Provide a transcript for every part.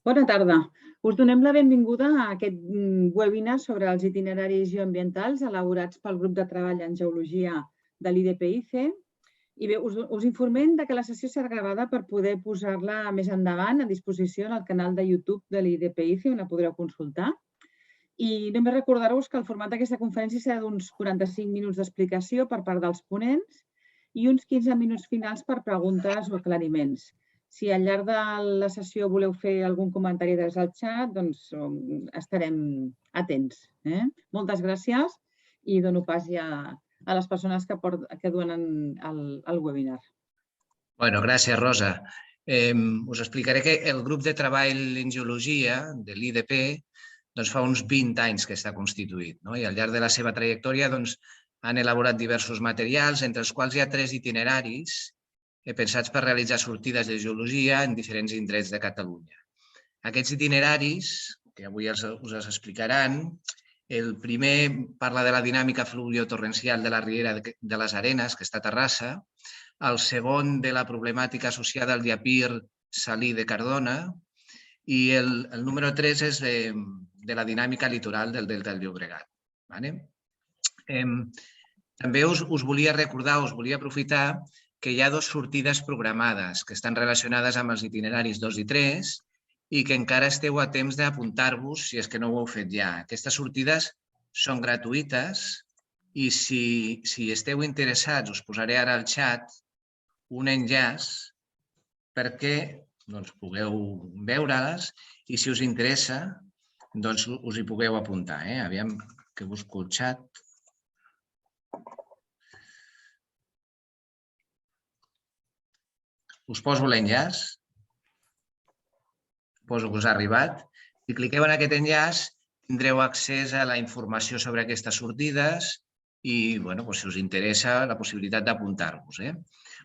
Bona tarda. Us donem la benvinguda a aquest webinar sobre els itineraris geoambientals elaborats pel grup de treball en geologia de l'IDPIC. I bé, us informem que la sessió serà gravada per poder posar-la més endavant a disposició en el canal de YouTube de l'IDPIC, on la podreu consultar. I només recordar-vos que el format d'aquesta conferència serà d'uns 45 minuts d'explicació per part dels ponents i uns 15 minuts finals per preguntes o aclariments. Si al llarg de la sessió voleu fer algun comentari des del xat, doncs estarem atents. Moltes gràcies i dono pas ja a les persones que donen el webinar. Bueno, gràcies, Rosa. Us explicaré que el grup de treball en geologia de l'IDP fa uns 20 anys que està constituït, i al llarg de la seva trajectòria han elaborat diversos materials, entre els quals hi ha 3 itineraris pensats per realitzar sortides de geologia en diferents indrets de Catalunya. Aquests itineraris, que avui us els explicaran, el primer parla de la dinàmica fluviotorrencial de la Riera de les Arenes, que està a Terrassa, el segon de la problemàtica associada al diapir salí de Cardona i el número 3 és de la dinàmica litoral del Delta del Llobregat. També us volia recordar, us volia aprofitar que hi ha 2 sortides programades que estan relacionades amb els itineraris 2 i 3 i que encara esteu a temps d'apuntar-vos si és que no ho heu fet ja. Aquestes sortides són gratuïtes i si esteu interessats us posaré ara al xat un enllaç perquè pugueu veure-les i si us interessa us hi pugueu apuntar. Aviam que busco el xat. Us poso l'enllaç, suposo que us ha arribat. Si cliqueu en aquest enllaç tindreu accés a la informació sobre aquestes sortides i, si us interessa, la possibilitat d'apuntar-vos.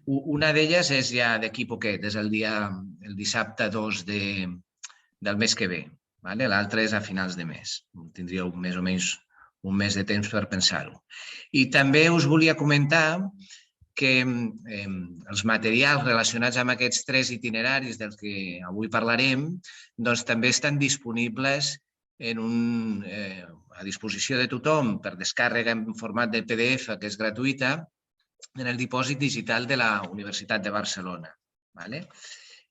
Una d'elles és ja d'aquí poquet, és el dissabte 2 del mes que ve. L'altra és a finals de mes. Tindríeu més o menys un mes de temps per pensar-ho. I també us volia comentar que els materials relacionats amb aquests 3 itineraris dels que avui parlarem també estan disponibles a disposició de tothom per descàrrega en format de PDF, que és gratuïta, en el dipòsit digital de la Universitat de Barcelona.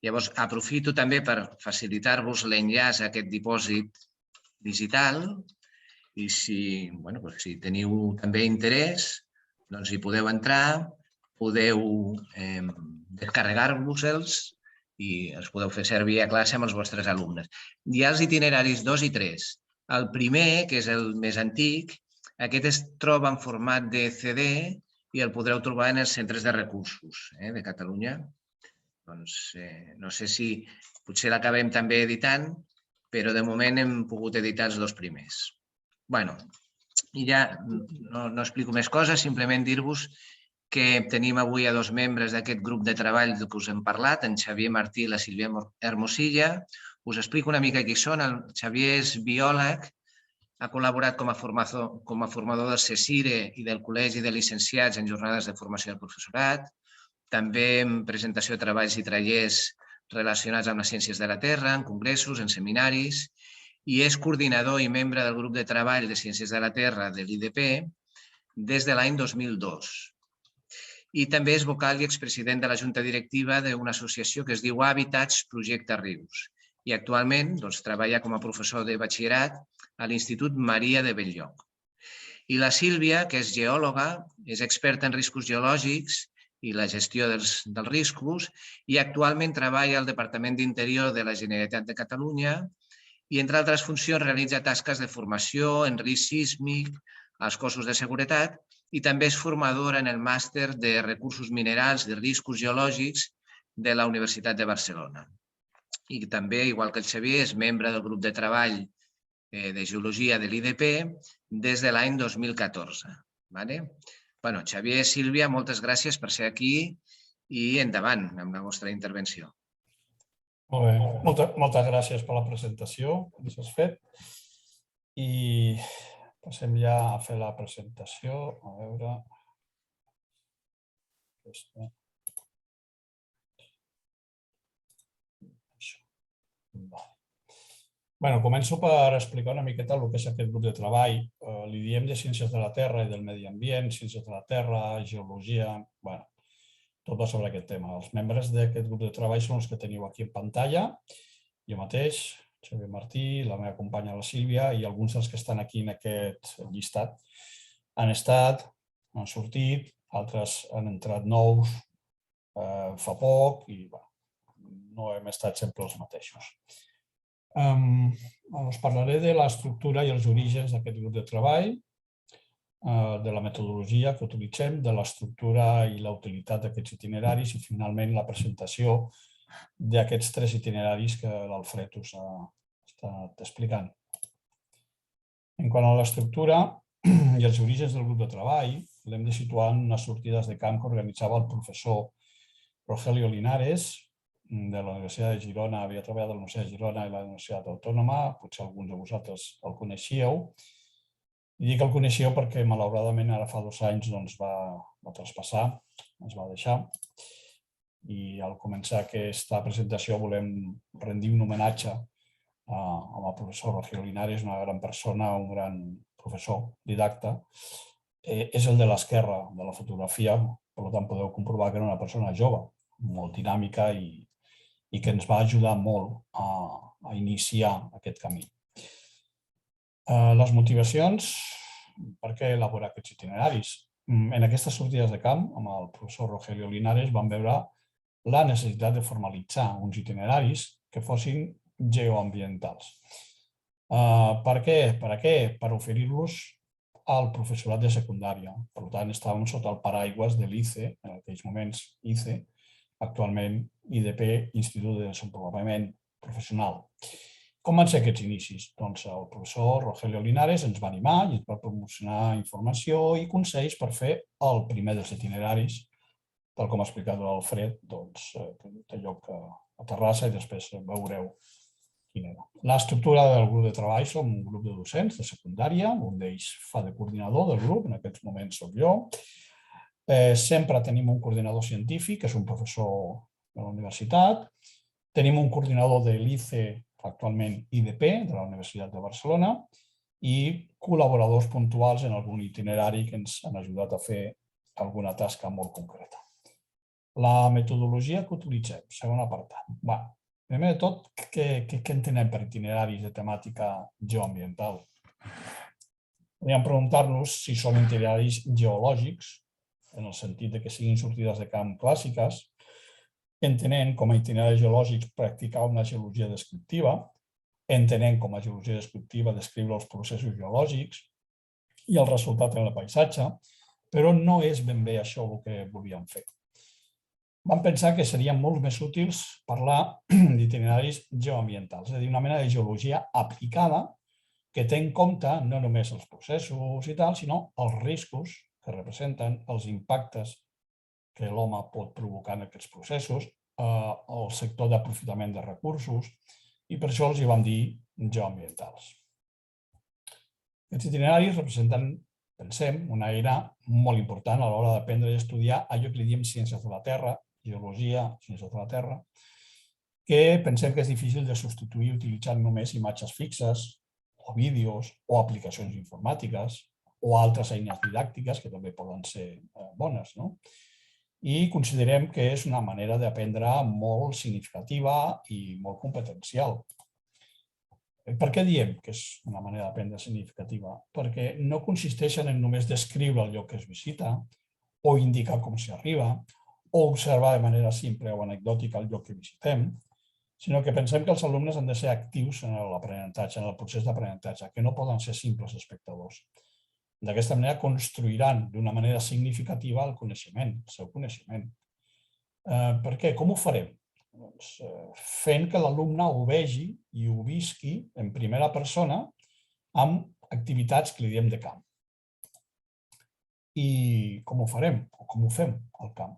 Llavors, aprofito també per facilitar-vos l'enllaç a aquest dipòsit digital i si teniu també interès, hi podeu entrar, podeu descarregar-vos-els i els podeu fer servir a classe amb els vostres alumnes. Hi ha els itineraris 2 i 3. El primer, que és el més antic, aquest es troba en format de CD i el podreu trobar en els centres de recursos de Catalunya. No sé si potser l'acabem també editant, però de moment hem pogut editar els 2 primers. I ja no explico més coses, simplement dir-vos que tenim avui a 2 membres d'aquest grup de treball del que us hem parlat, en Xavier Martí i la Sílvia Hermosilla. Us explico una mica qui són. El Xavier és biòleg, ha col·laborat com a formador del CSIRE i del Col·legi de Llicenciats en jornades de formació del professorat, també en presentació de treballs i tallers relacionats amb les ciències de la Terra, en congressos, en seminaris, i és coordinador i membre del grup de treball de ciències de la Terra de l'IDP des de l'any 2002. I també és vocal i expresident de la Junta Directiva d'una associació que es diu Hàbitats Projecte Rius i actualment treballa com a professor de batxillerat a l'Institut Maria de Bell-lloc. I la Sílvia, que és geòloga, és experta en riscos geològics i la gestió dels riscos i actualment treballa al Departament d'Interior de la Generalitat de Catalunya i, entre altres funcions, realitza tasques de formació en risc sísmic als cossos de seguretat i també és formadora en el màster de recursos minerals i riscos geològics de la Universitat de Barcelona. I també, igual que el Xavier, és membre del grup de treball de geologia de l'IDP des de l'any 2014. Xavier i Sílvia, moltes gràcies per ser aquí i endavant amb la vostra intervenció. Molt bé, moltes gràcies per la presentació que ens has fet. I passem ja a fer la presentació. A veure... Començo per explicar una miqueta el que és aquest grup de treball. Li diem de Ciències de la Terra i del Medi Ambient, Ciències de la Terra, Geologia, tot va sobre aquest tema. Els membres d'aquest grup de treball són els que teniu aquí en pantalla. Jo mateix, Xavier Martí, la meva companya la Sílvia i alguns dels que estan aquí en aquest llistat han estat, han sortit, altres han entrat nous fa poc i no hem estat sempre els mateixos. Us parlaré de l'estructura i els orígens d'aquest grup de treball, de la metodologia que utilitzem, de l'estructura i la utilitat d'aquests itineraris i finalment la presentació d'aquests 3 itineraris que l'Alfred us ha estat explicant. En quant a l'estructura i els orígens del grup de treball, l'hem de situar en unes sortides de camp que organitzava el professor Rogelio Linares, de la Universitat de Girona, havia treballat a la Universitat de Girona i la Universitat Autònoma, potser alguns de vosaltres el coneixíeu. I dic que el coneixíeu perquè, malauradament, ara fa 2 anys va traspassar, ens va deixar. I al començar aquesta presentació volem rendir un homenatge al professor Rogelio Linares, una gran persona, un gran professor didacta. És el de l'esquerra de la fotografia, per tant podeu comprovar que era una persona jove, molt dinàmica i que ens va ajudar molt a iniciar aquest camí. Les motivacions, per què elaborar aquests itineraris? En aquestes sortides de camp, amb el professor Rogelio Linares, vam veure la necessitat de formalitzar uns itineraris que fossin geoambientals. Per què? Per oferir-los al professorat de secundària. Per tant, estàvem sota el paraigües de l'ICE, en aquells moments ICE, actualment IDP, Institut de Desenvolupament Professional. Com van ser aquests inicis? Doncs el professor Rogelio Linares ens va animar i ens va promocionar informació i consells per fer el primer dels itineraris, tal com ha explicat l'Alfred, que té lloc a Terrassa i després veureu quina era. L'estructura del grup de treball som un grup de docents de secundària, un d'ells fa de coordinador del grup, en aquests moments soc jo. Sempre tenim un coordinador científic, que és un professor de la universitat. Tenim un coordinador de l'ICE, actualment IDP, de la Universitat de Barcelona, i col·laboradors puntuals en algun itinerari que ens han ajudat a fer alguna tasca molt concreta. La metodologia que utilitzem, segon apartat. Primer de tot, què entenem per itineraris de temàtica geoambiental? Podríem preguntar-nos si són itineraris geològics, en el sentit que siguin sortides de camp clàssiques, entenent com a itineraris geològics practicar una geologia descriptiva, entenent com a geologia descriptiva descriure els processos geològics i el resultat en el paisatge, però no és ben bé això el que volíem fer. Vam pensar que serien molt més útils parlar d'itineraris geoambientals, és a dir, una mena de geologia aplicada que té en compte no només els processos i tal, sinó els riscos que representen, els impactes que l'home pot provocar en aquests processos, el sector d'aprofitament de recursos, i per això els hi vam dir geoambientals. Aquests itineraris representen, pensem, una eina molt important a l'hora d'aprendre i estudiar allò que li diem ciències de la Terra, geologia, ciències de la Terra, que pensem que és difícil de substituir utilitzant només imatges fixes, o vídeos, o aplicacions informàtiques, o altres eines didàctiques que també poden ser bones. I considerem que és una manera d'aprendre molt significativa i molt competencial. Per què diem que és una manera d'aprendre significativa? Perquè no consisteixen en només descriure el lloc que es visita, o indicar com s'hi arriba, o observar de manera simple o anecdòtica el lloc que visitem, sinó que pensem que els alumnes han de ser actius en l'aprenentatge, en el procés d'aprenentatge, que no poden ser simples espectadors. D'aquesta manera construiran d'una manera significativa el coneixement, el seu coneixement. Per què? Com ho farem? Fent que l'alumne ho vegi i ho visqui en primera persona amb activitats que li diem de camp. I com ho farem? O com ho fem al camp?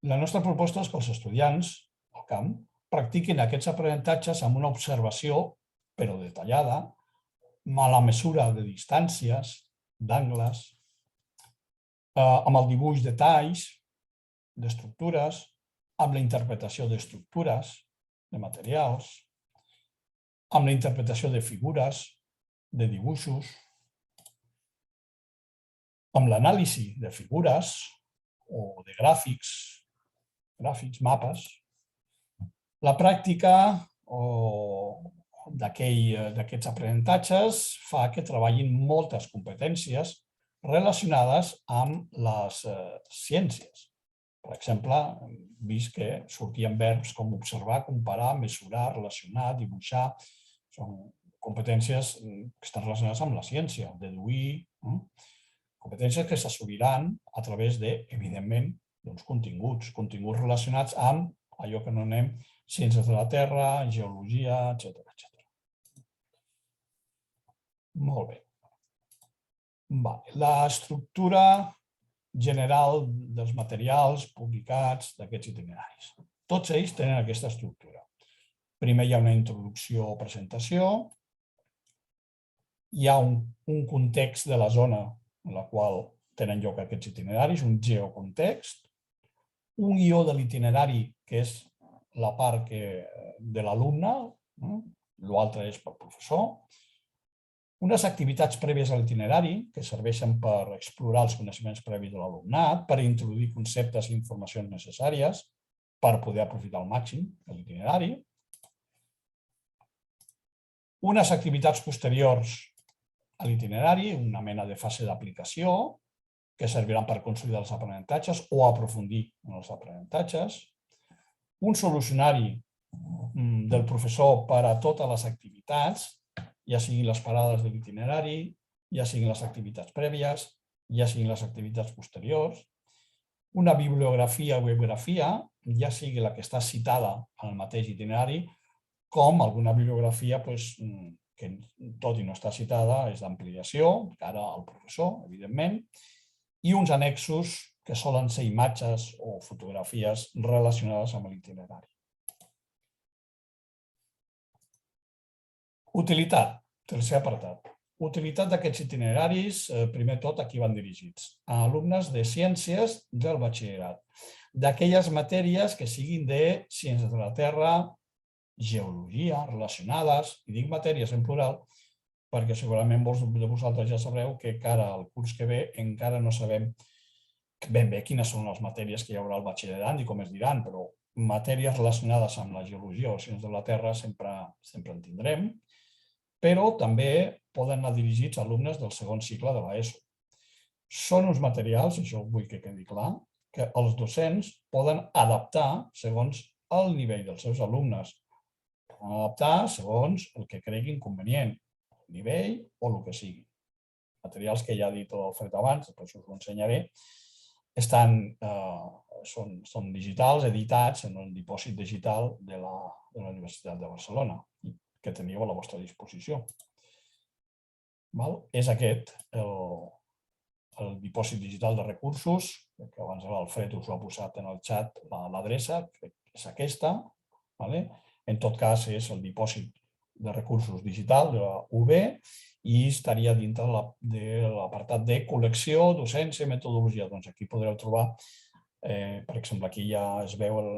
La nostra proposta és que els estudiants al camp practiquin aquests aprenentatges amb una observació, però detallada, a la mesura de distàncies, d'angles, amb el dibuix de talls, d'estructures, amb la interpretació d'estructures, de materials, amb la interpretació de figures, de dibuixos, amb l'anàlisi de figures o de gràfics, mapes. La pràctica d'aquests aprenentatges fa que treballin moltes competències relacionades amb les ciències. Per exemple, hem vist que sortien verbs com observar, comparar, mesurar, relacionar, dibuixar. Són competències que estan relacionades amb la ciència, deduir, competències que s'assoliran a través de, evidentment, continguts relacionats amb allò que anomenem ciències de la Terra, geologia, etc. Molt bé. L'estructura general dels materials publicats d'aquests itineraris. Tots ells tenen aquesta estructura. Primer hi ha una introducció o presentació, hi ha un context de la zona en la qual tenen lloc aquests itineraris, un geocontext, un guió de l'itinerari, que és la part de l'alumne, l'altre és pel professor, unes activitats prèvies a l'itinerari que serveixen per explorar els coneixements previs de l'alumnat, per introduir conceptes i informacions necessàries per poder aprofitar al màxim l'itinerari, unes activitats posteriors a l'itinerari, una mena de fase d'aplicació, que serviran per consolidar els aprenentatges o aprofundir en els aprenentatges, un solucionari del professor per a totes les activitats, ja siguin les parades de l'itinerari, ja siguin les activitats prèvies, ja siguin les activitats posteriors, una bibliografia o bibliografia, ja sigui la que està citada en el mateix itinerari, com alguna bibliografia que, tot i no està citada, és d'ampliació, cara al professor, evidentment, i uns annexos que solen ser imatges o fotografies relacionades amb l'itinerari. Utilitat, tercer apartat. Utilitat d'aquests itineraris, primer tot, a qui van dirigits? A alumnes de ciències del batxillerat, d'aquelles matèries que siguin de ciències de la Terra, geologia, relacionades, i dic matèries en plural, perquè segurament molts de vosaltres ja sabreu que cara al curs que ve encara no sabem ben bé quines són les matèries que hi haurà al batxillerat i com es diran, però matèries relacionades amb la geologia o ciències de la Terra sempre en tindrem, però també poden anar dirigits a alumnes del segon cicle de l'ESO. Són uns materials, i això vull que quedi clar, que els docents poden adaptar segons el nivell dels seus alumnes. Poden adaptar segons el que creguin convenient, el nivell o el que sigui. Materials que ja ha dit l'Alfred abans, per això us ho ensenyaré, són digitals, editats en un dipòsit digital de la Universitat de Barcelona, que teniu a la vostra disposició. És aquest el dipòsit digital de recursos, que abans l'Alfred us ho ha posat en el xat l'adreça, que és aquesta. En tot cas, és el dipòsit de recursos digital de la UB i estaria dintre de l'apartat de col·lecció, docència i metodologia. Doncs aquí podreu trobar, per exemple, aquí ja es veu el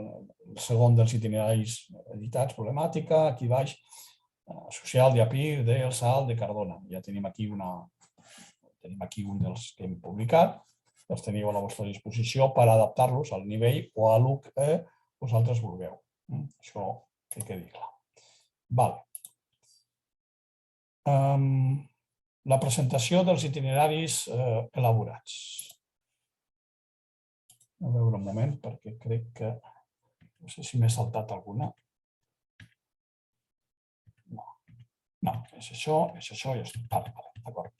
segon dels itineraris editats, problemàtica, aquí baix, social de Apir, del Sal, de Cardona. Ja tenim aquí un dels que hem publicat, els teniu a la vostra disposició per adaptar-los al nivell o a el que vosaltres vulgueu. Això que quedi clar. La presentació dels itineraris elaborats. A veure un moment, perquè crec que... No sé si m'he saltat alguna. No, és això i això. D'acord.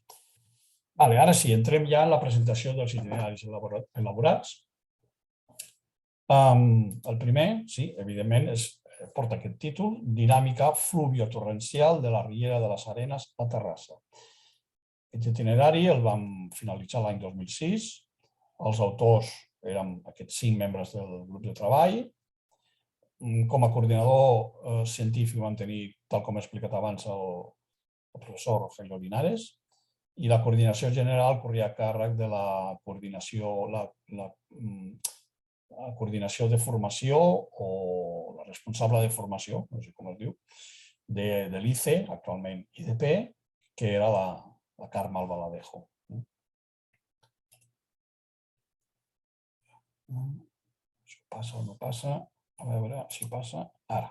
Ara sí, entrem ja en la presentació dels itineraris elaborats. El primer, sí, evidentment, porta aquest títol, Dinàmica fluviotorrencial de la Riera de les Arenes a Terrassa. Aquest itinerari el vam finalitzar l'any 2006. Els autors érem aquests 5 membres del grup de treball. Com a coordinador científic vam tenir, tal com he explicat abans, el professor Rogelio Linares, i la coordinació general corria a càrrec de la coordinació de formació o la responsable de formació, no sé com es diu, de l'ICE, actualment IDP, que era la Carme Albaladejo. Això passa o no passa? A veure si passa. Ara.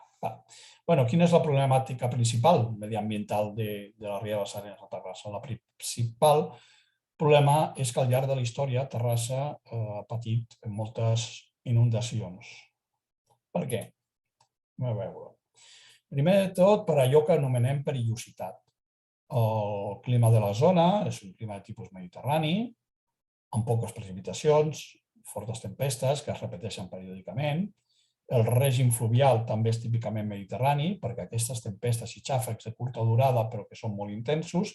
Quina és la problemàtica principal mediambiental de la Ria de les Arenes de Terrassa? La principal problema és que al llarg de la història Terrassa ha patit moltes inundacions. Per què? A veure. Primer de tot, per allò que anomenem perillositat. El clima de la zona és un clima de tipus mediterrani, amb poques precipitacions, fortes tempestes que es repeteixen periòdicament. El règim fluvial també és típicament mediterrani, perquè aquestes tempestes i xàfecs de curta durada, però que són molt intensos,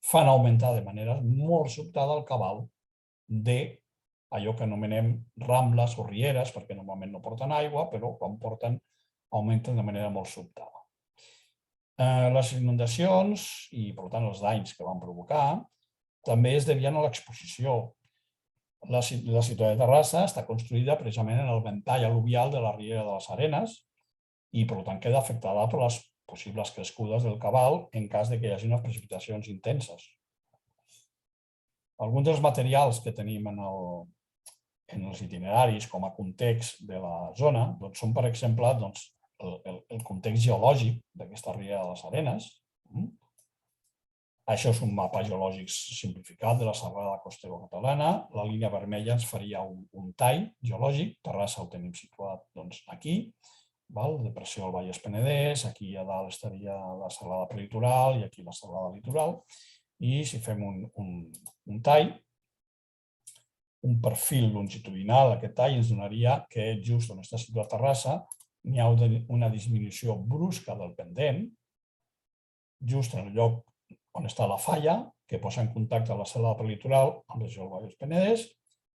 fan augmentar de manera molt sobtada el cabal d'allò que anomenem rambles o rieres, perquè normalment no porten aigua, però quan porten augmenten de manera molt sobtada. Les inundacions i, per tant, els danys que van provocar també es devien a l'exposició. La ciutat de Terrassa està construïda precisament en el ventall al·luvial de la Riera de les Arenes i, per tant, queda afectada per les possibles crescudes del cabal en cas que hi hagi unes precipitacions intenses. Alguns dels materials que tenim en els itineraris com a context de la zona són, per exemple, el context geològic d'aquesta Riera de les Arenes. Això és un mapa geològic simplificat de la serrada costera catalana. La línia vermella ens faria un tall geològic. Terrassa ho tenim situat aquí, depressió del Vallès Penedès, aquí a dalt estaria la serrada prelitoral i aquí la serrada litoral. I si fem un tall, un perfil longitudinal, aquest tall ens donaria que just on està situat Terrassa n'hi ha una disminució brusca del pendent, just en el lloc on està la falla, que posa en contacte la serrada prelitoral amb la regió del Vallès Penedès,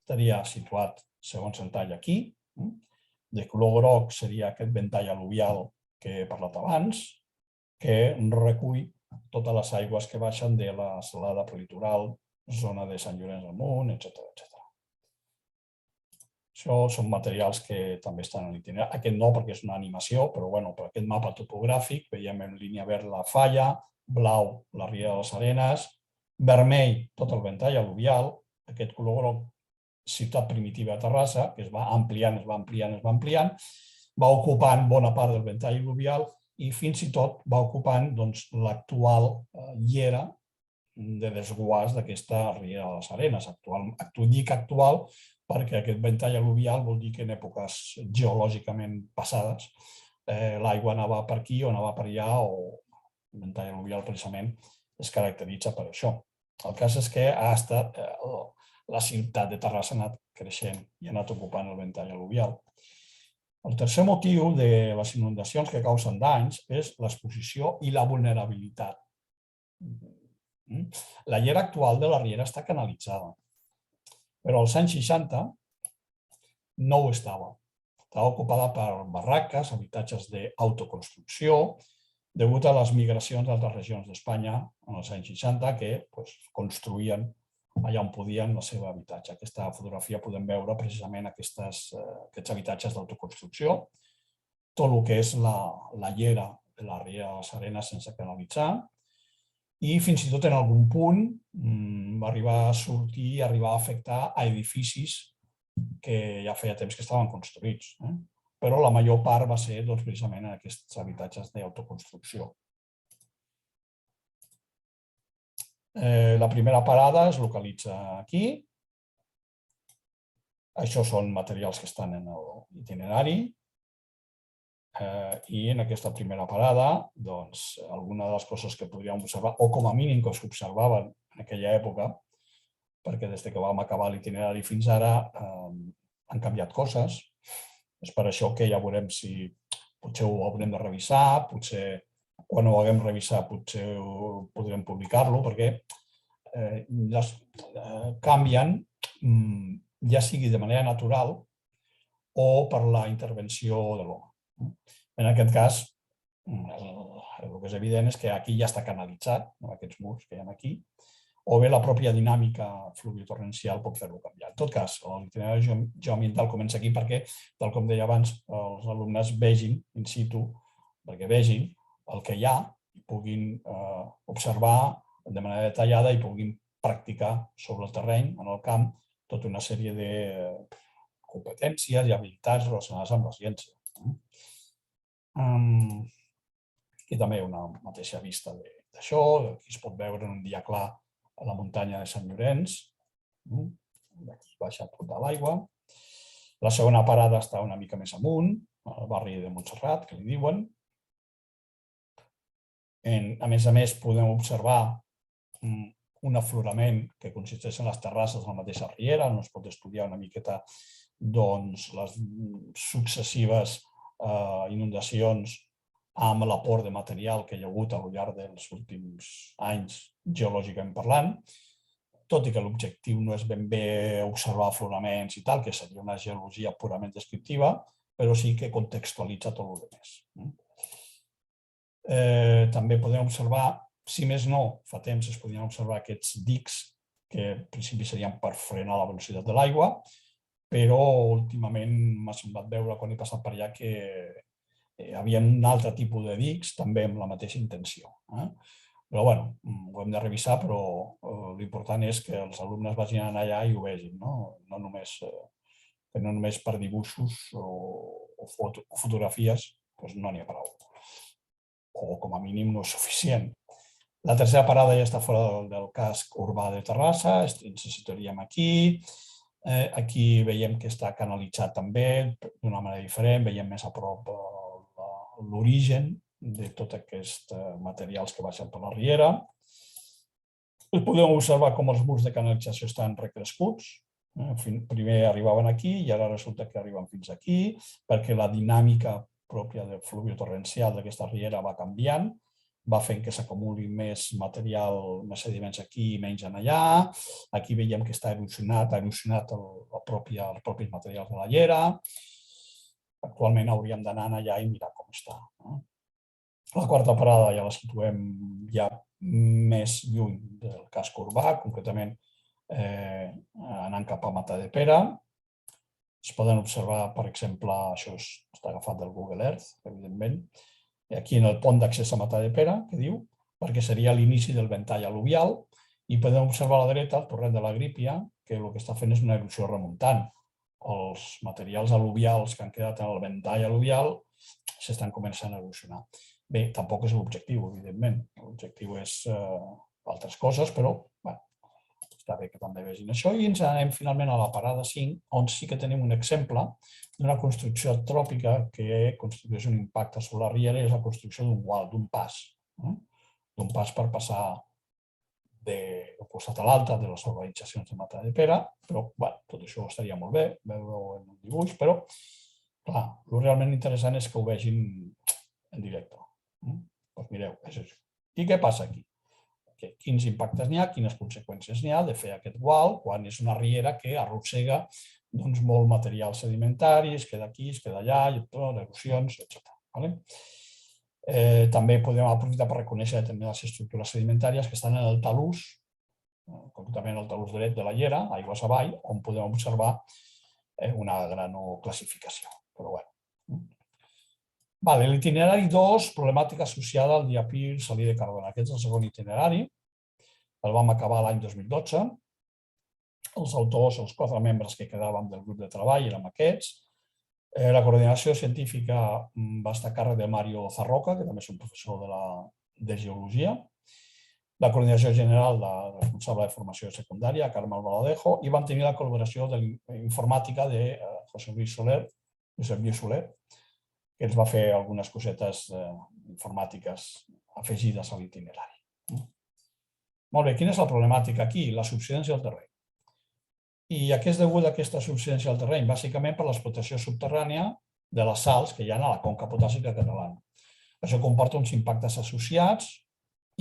estaria situat, segons el tall, aquí. De color groc seria aquest ventall al·luvial que he parlat abans, que recull totes les aigües que baixen de la serrada prelitoral, zona de Sant Llorenç del Munt, etc. Això són materials que també estan en l'itinerari. Aquest no, perquè és una animació, però per aquest mapa topogràfic veiem en línia verd la falla, blau la Riera de les Arenes, vermell tot el ventall al·luvial, aquest color groc ciutat primitiva de Terrassa, que es va ampliant, va ocupant bona part del ventall al·luvial i fins i tot va ocupant l'actual llera de desguàs d'aquesta Riera de les Arenes. Dic actual perquè aquest ventall al·luvial vol dir que en èpoques geològicament passades l'aigua anava per aquí o anava per allà, o el ventall al·luvial precisament es caracteritza per això. El cas és que la ciutat de Terrassa ha anat creixent i ha anat ocupant el ventall al·luvial. El tercer motiu de les inundacions que causen danys és l'exposició i la vulnerabilitat. La llera actual de la riera està canalitzada, però als anys 60 no ho estava. Estava ocupada per barraques, habitatges d'autoconstrucció, degut a les migracions d'altres regions d'Espanya en els anys 60 que construïen allà on podien el seu habitatge. Aquesta fotografia podem veure precisament aquests habitatges d'autoconstrucció, tot el que és la llera de la Riera de les Arenes sense canalitzar, i fins i tot en algun punt va arribar a sortir i arribar a afectar a edificis que ja feia temps que estaven construïts. Però la major part va ser precisament en aquests habitatges d'autoconstrucció. La primera parada es localitza aquí. Això són materials que estan en l'itinerari. I en aquesta primera parada, alguna de les coses que podríem observar, o com a mínim que s'observaven en aquella època, perquè des que vam acabar l'itinerari fins ara han canviat coses. És per això que ja veurem si potser ho haurem de revisar, potser quan ho haguem revisat potser podrem publicar-lo, perquè canvien, ja sigui de manera natural o per la intervenció de l'home. En aquest cas, el que és evident és que aquí ja està canalitzat, aquests murs que hi ha aquí, o bé la pròpia dinàmica fluviotorrencial pot fer-lo canviar. En tot cas, l'itinerari geoambiental comença aquí perquè, tal com deia abans, els alumnes vegin in situ, perquè vegin el que hi ha i puguin observar de manera detallada i puguin practicar sobre el terreny, en el camp, tota una sèrie de competències i habilitats relacionades amb la ciència. Aquí també una mateixa vista d'això. Aquí es pot veure en un dia clar a la muntanya de Sant Llorenç. Aquí baixa a tota l'aigua. La segona parada està una mica més amunt, al barri de Montserrat, que li diuen. A més, podem observar un aflorament que consisteix en les terrasses de la mateixa riera, on es pot estudiar una miqueta les successives inundacions amb l'aport de material que hi ha hagut al llarg dels últims anys, geològicament parlant, tot i que l'objectiu no és ben bé observar afloraments i tal, que seria una geologia purament descriptiva, però sí que contextualitza tot el rest. També podem observar, si més no, fa temps es podien observar aquests dics que en principi serien per frenar la velocitat de l'aigua, però últimament m'ha semblat veure quan he passat per allà que hi havia un altre tipus de dics també amb la mateixa intenció. Però bé, ho hem de revisar, però l'important és que els alumnes vagin allà i ho vegin, no només per dibuixos o fotografies, doncs no n'hi ha prou. O com a mínim no és suficient. La tercera parada ja està fora del casc urbà de Terrassa, ens situaríem aquí. Aquí veiem que està canalitzat també d'una manera diferent, veiem més a prop l'origen de tots aquests materials que baixen per la riera. Podem observar com els murs de canalització estan recrescuts. Primer arribaven aquí i ara resulta que arriben fins aquí, perquè la dinàmica pròpia del fluvio torrencial d'aquesta riera va canviant, va fent que s'acumuli més material, més sediments aquí i menys allà. Aquí veiem que està erosionat els propis materials de la llera. Actualment hauríem d'anar allà i mirar com està. La quarta parada ja la situem ja més lluny del casc urbà, concretament anant cap a Matadepera. Es poden observar, per exemple, això està agafat del Google Earth, evidentment, aquí en el pont d'accés a Matadepera, que diu, perquè seria l'inici del ventall al·luvial, i podem observar a la dreta el torrent de la Grípia, que el que està fent és una erosió remuntant. Els materials al·luvials que han quedat en el ventall al·luvial s'estan començant a erosionar. Bé, tampoc és l'objectiu, evidentment. L'objectiu és altres coses, però està bé que també vegin això. I ens anem finalment a la parada 5, on sí que tenim un exemple d'una construcció tròpica que constitueix un impacte sobre la riera i és la construcció d'un gual, d'un pas. D'un pas per passar d'un costat a l'altre de les urbanitzacions de Matadepera, però tot això estaria molt bé, veure-ho en un dibuix, però clar, el realment interessant és que ho vegin en directe. Doncs mireu, és això. I què passa aquí? Quins impactes n'hi ha, quines conseqüències n'hi ha de fer aquest gual quan és una riera que arrossega molt material sedimentari, es queda aquí, es queda allà, erosions, etc. També podem aprofitar per reconèixer determinades estructures sedimentàries que estan en el talús, concretament el talús dret de la llera, aigües avall, on podem observar una gran classificació. L'itinerari 2, problemàtica associada al diapir salí de Cardona. Aquest és el segon itinerari, el vam acabar l'any 2012. Els autors, els 4 membres que quedàvem del grup de treball érem aquests. La coordinació científica va estar a càrrec de Mario Zarroca, que també és un professor de geologia. La coordinació general, la responsable de formació secundària, Carme Albaladejo, i vam tenir la col·laboració informàtica de Josep Lluís Soler, que ens va fer algunes cosetes informàtiques afegides a l'itinerari. Molt bé, quina és la problemàtica aquí? La subsidència del terreny. I a què és deguda aquesta subsidència del terreny? Bàsicament per l'explotació subterrània de les sals que hi ha a la conca potàssica catalana. Això comporta uns impactes associats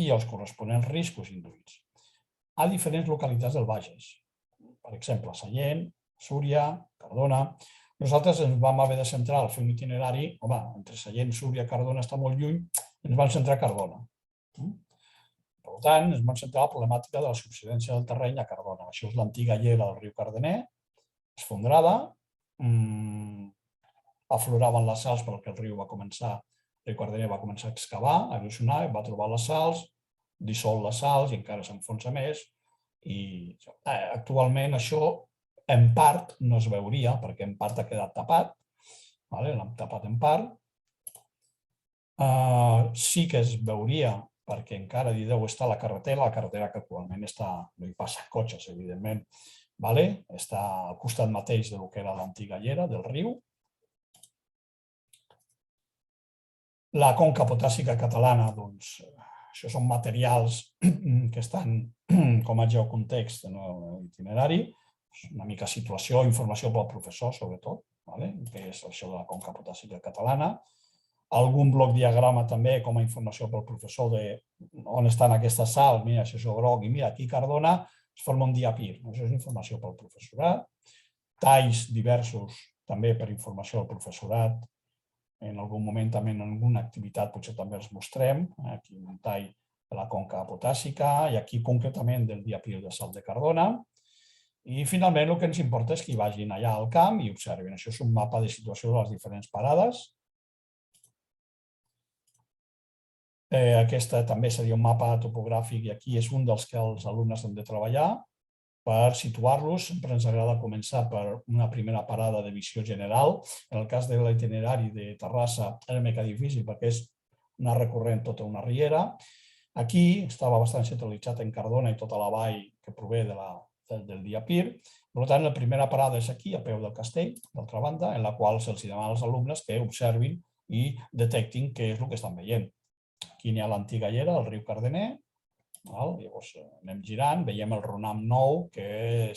i els corresponents riscos induïts a diferents localitats del Bages. Per exemple, Sallent, Súria, Cardona. Nosaltres ens vam haver de centrar al fer un itinerari, entre Sallent, Súria i Cardona està molt lluny, ens vam centrar a Cardona. Per tant, ens vam centrar a la problemàtica de la subsidència del terreny a Cardona. Això és l'antiga llera del riu Cardener, esfondrada, afloraven les sals perquè el riu va començar riu Cardener va començar a excavar, a erosionar, va trobar les sals, dissol les sals i encara s'enfonsa més. I actualment això en part no es veuria perquè en part ha quedat tapat, l'hem tapat en part. Sí que es veuria perquè encara deu estar la carretera que actualment no hi passa cotxes, evidentment, està al costat mateix del que era l'antiga llera del riu. La conca potàssica catalana, doncs, això són materials que estan com a geocontext en l'itinerari, una mica situació, informació pel professor, sobretot, que és això de la conca potàssica catalana. Algun bloc diagrama també com a informació pel professor de on estan aquestes sals, mira, això és groc, i mira, aquí a Cardona es forma un diapir, això és informació pel professorat. Talls diversos també per informació al professorat, en algun moment també en alguna activitat potser també els mostrem, aquí un tall de la conca potàssica i aquí concretament del diapir de sal de Cardona. I finalment el que ens importa és que hi vagin allà al camp i observin. Això és un mapa de situació de les diferents parades. Aquesta també seria un mapa topogràfic i aquí és un dels que els alumnes han de treballar per situar-los. Sempre ens agrada començar per una primera parada de visió general. En el cas de l'itinerari de Terrassa era una mica difícil perquè és anar recorrent tota una riera. Aquí estava bastant centralitzat en Cardona i tota la vall que prové del diapir. Per tant, la primera parada és aquí, a peu del castell, d'altra banda, en la qual se'ls demana als alumnes que observin i detectin què és el que estan veient. Aquí n'hi ha l'antiga llera, el riu Cardener. Llavors anem girant, veiem el Runam nou, que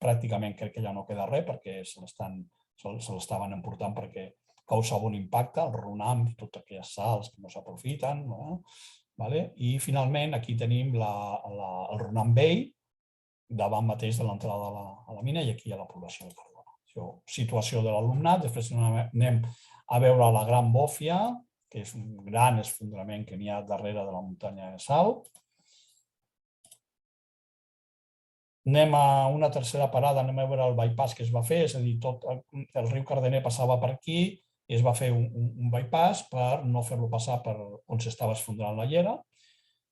pràcticament crec que ja no queda res perquè se l'estaven emportant perquè causava un impacte, el Runam, totes aquelles sals que no s'aprofiten. I finalment aquí tenim el Runam vell, davant mateix de l'entrada a la mina i aquí hi ha la població de Cardona. Situació de l'alumnat, després anem a veure la Gran Bòfia, que és un gran esfondrament que n'hi ha darrere de la muntanya de Sal. Anem a una tercera parada, anem a veure el bypass que es va fer, és a dir, el riu Cardener passava per aquí i es va fer un bypass per no fer-lo passar per on s'estava esfondrant la llera.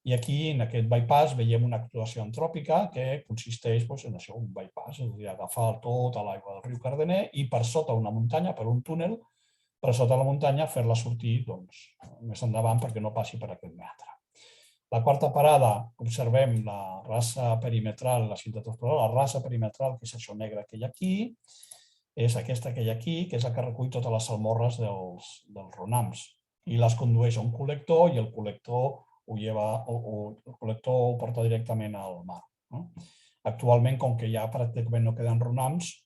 I aquí, en aquest bypass, veiem una actuació antròpica que consisteix en això, un bypass, és a dir, agafar tota l'aigua del riu Cardener i per sota una muntanya, per un túnel, per sota la muntanya, fer-la sortir més endavant perquè no passi per aquest meandre. La quarta parada, observem la rasa perimetral, la cinta temporal, la rasa perimetral, que és això negre que hi ha aquí, és aquesta que hi ha aquí, que és la que recull totes les salmorres dels runams i les condueix a un col·lector i el col·lector ho porta directament al mar. Actualment, com que ja pràcticament no queden runams,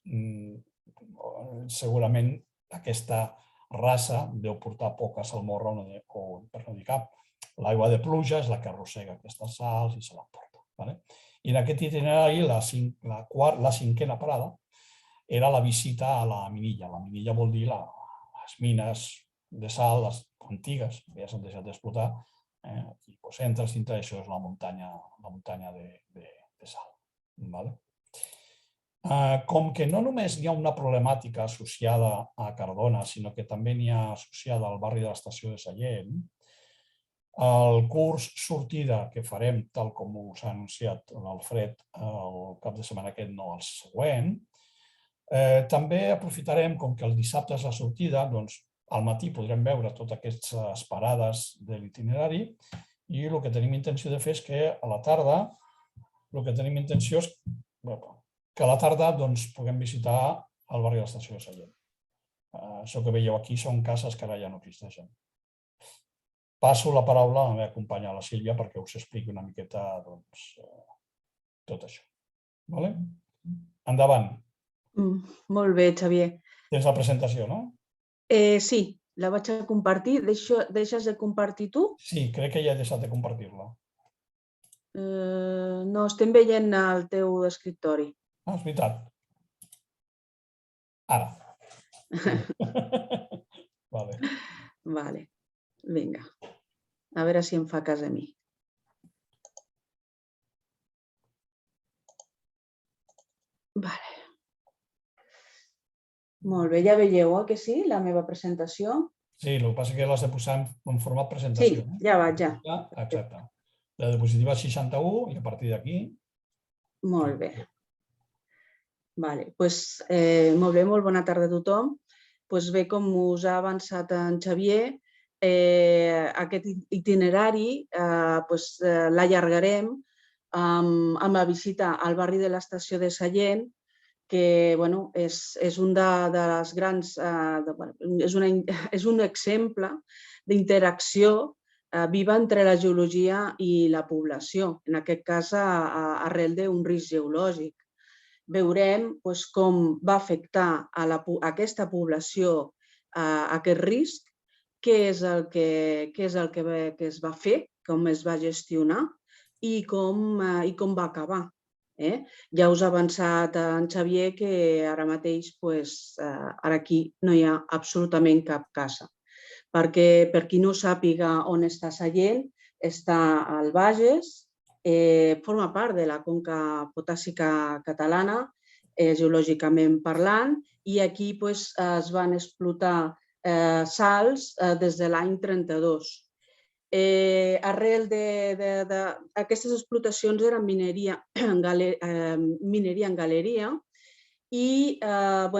segurament aquesta rasa deu portar poca salmorra o per no dir cap. L'aigua de pluja és la que arrossega aquestes sals i se l'emporta. I en aquest itinerari, la cinquena parada era la visita a la minilla. La minilla vol dir les mines de sal, les antigues, que ja s'han deixat d'explotar. Entres dintre d'això és la muntanya de sal. Com que no només hi ha una problemàtica associada a Cardona, sinó que també n'hi ha associada al barri de l'Estació de Sallent, el curs sortida que farem, tal com us ha anunciat l'Alfred el cap de setmana aquest, no el següent, també aprofitarem, com que el dissabte és la sortida, doncs al matí podrem veure totes aquestes parades de l'itinerari i el que tenim intenció de fer és que a la tarda, puguem visitar el barri de l'Estació de Sallent. Això que veieu aquí són cases que ara ja no existeixen. Passo la paraula a la meva companya, la Sílvia, perquè us expliqui una miqueta tot això. Endavant. Molt bé, Xavier. Tens la presentació, no? Sí, la vaig a compartir. Deixes de compartir tu? Sí, crec que ja he deixat de compartir-la. No, estem veient el teu escriptori. Ah, és veritat. Ara. Vale, vinga. A veure si em fa cas a mi. Vale. Molt bé, ja veieu que sí, la meva presentació? Sí, el que passa és que l'has de posar en format Sí, presentació. ja vaig, ja. Exacte. La diapositiva 61 i a partir d'aquí... Molt bé. Vale. Molt bé, molt bona tarda a tothom. Bé, com us ha avançat en Xavier, aquest itinerari l'allargarem amb la visita al barri de l'Estació de Sallent, que és un de les grans, és un exemple d'interacció viva entre la geologia i la població, en aquest cas arrel d'un risc geològic. Veurem com va afectar a aquesta població aquest risc, què és el que es va fer, com es va gestionar i com va acabar. Ja us ha avançat en Xavier que ara mateix, ara aquí no hi ha absolutament cap casa. Perquè, per qui no sàpiga on està Sallent, està al Bages, forma part de la conca potàssica catalana, geològicament parlant, i aquí es van explotar sals des de l'any 32. Arrel d'aquestes explotacions eren mineria en galeria i a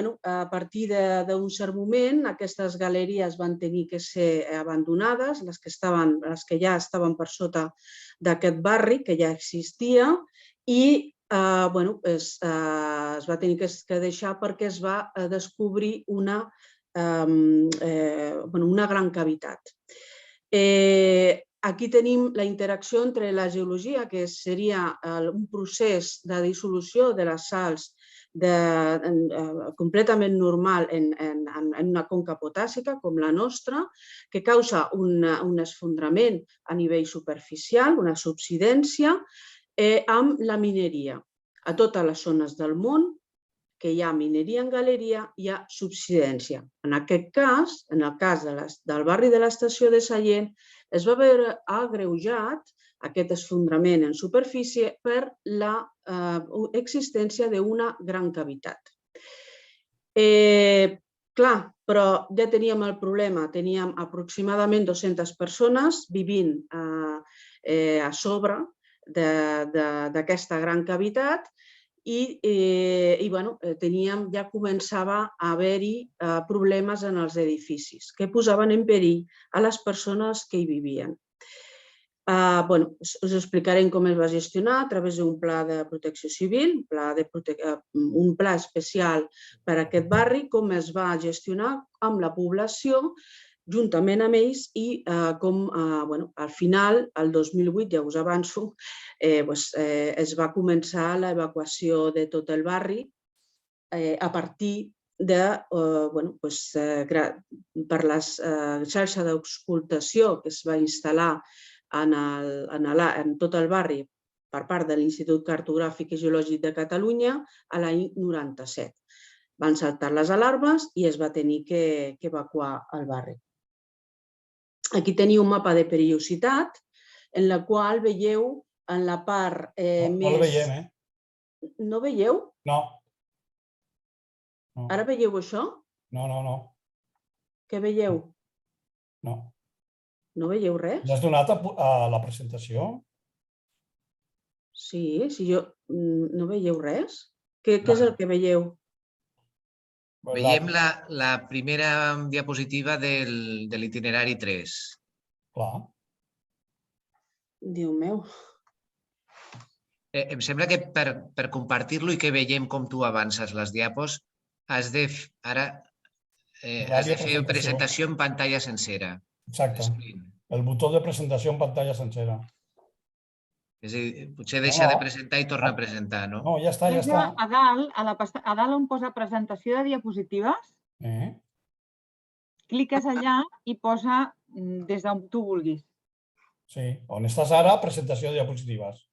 partir d'un cert moment aquestes galeries van tenir que ser abandonades, les que ja estaven per sota d'aquest barri que ja existia, i es va tenir que deixar perquè es va descobrir una gran cavitat. Aquí tenim la interacció entre la geologia, que seria un procés de dissolució de les sals completament normal en una conca potàssica com la nostra, que causa un esfondrament a nivell superficial, una subsidència, amb la mineria. A totes les zones del món que hi ha mineria en galeria, hi ha subsidència. En aquest cas, en el cas del barri de l'Estació de Sallent, es va veure agreujat aquest esfondrament en superfície per l'existència d'una gran cavitat. Clar, però ja teníem el problema. Teníem aproximadament 200 persones vivint a sobre d'aquesta gran cavitat i ja començava a haver-hi problemes en els edificis que posaven en perill a les persones que hi vivien. Us explicarem com es va gestionar a través d'un pla de protecció civil, un pla especial per a aquest barri, com es va gestionar amb la població, juntament amb ells, i com al final, el 2008, ja us avanço, es va començar l'evacuació de tot el barri a partir per la xarxa d'auscultació que es va instal·lar en tot el barri per part de l'Institut Cartogràfic i Geològic de Catalunya a l'any 97. Van saltar les alarmes i es va tenir que evacuar el barri. Aquí teniu un mapa de perillositat en la qual veieu en la part més... No el veiem, eh? No veieu? No. Ara veieu això? No. Què veieu? No. No veieu res? L'has donat a la presentació? Sí, si jo... No veieu res? Què és el que veieu? Veiem la primera diapositiva de l'itinerari 3. Clar. Déu meu. Em sembla que per compartir-lo i que veiem com tu avances les diapos, has de fer presentació en pantalla sencera. Exacte. El botó de presentació en pantalla sencera. És a dir, potser deixa de presentar i torna a presentar, no? No, ja està. A dalt on posa presentació de diapositives, cliques allà i posa des d'on tu vulguis. Sí, on estàs ara, presentació de diapositives.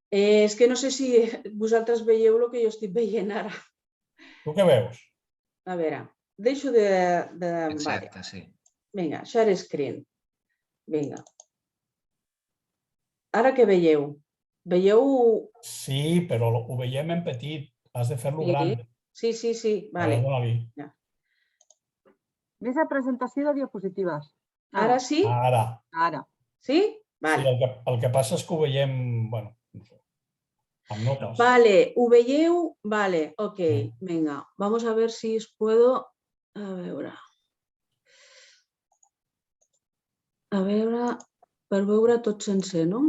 És que no sé si vosaltres veieu el que jo estic veient ara. Tu què veus? A veure, deixo de... Exacte, sí. Vinga, share screen. Vinga. Ara què veieu? Veieu... Sí, però ho veiem en petit. Has de fer-lo gran. Sí. Vale. Més a presentació de diapositives. Ara sí? Ara. Ara. Sí? Sí, Vale. el que passa és que ho veiem, bueno, no sé, amb notes. Vale, ho veieu? Vale, ok. Vinga, vamos a ver si os puedo... A veure, per veure tot sencer, no?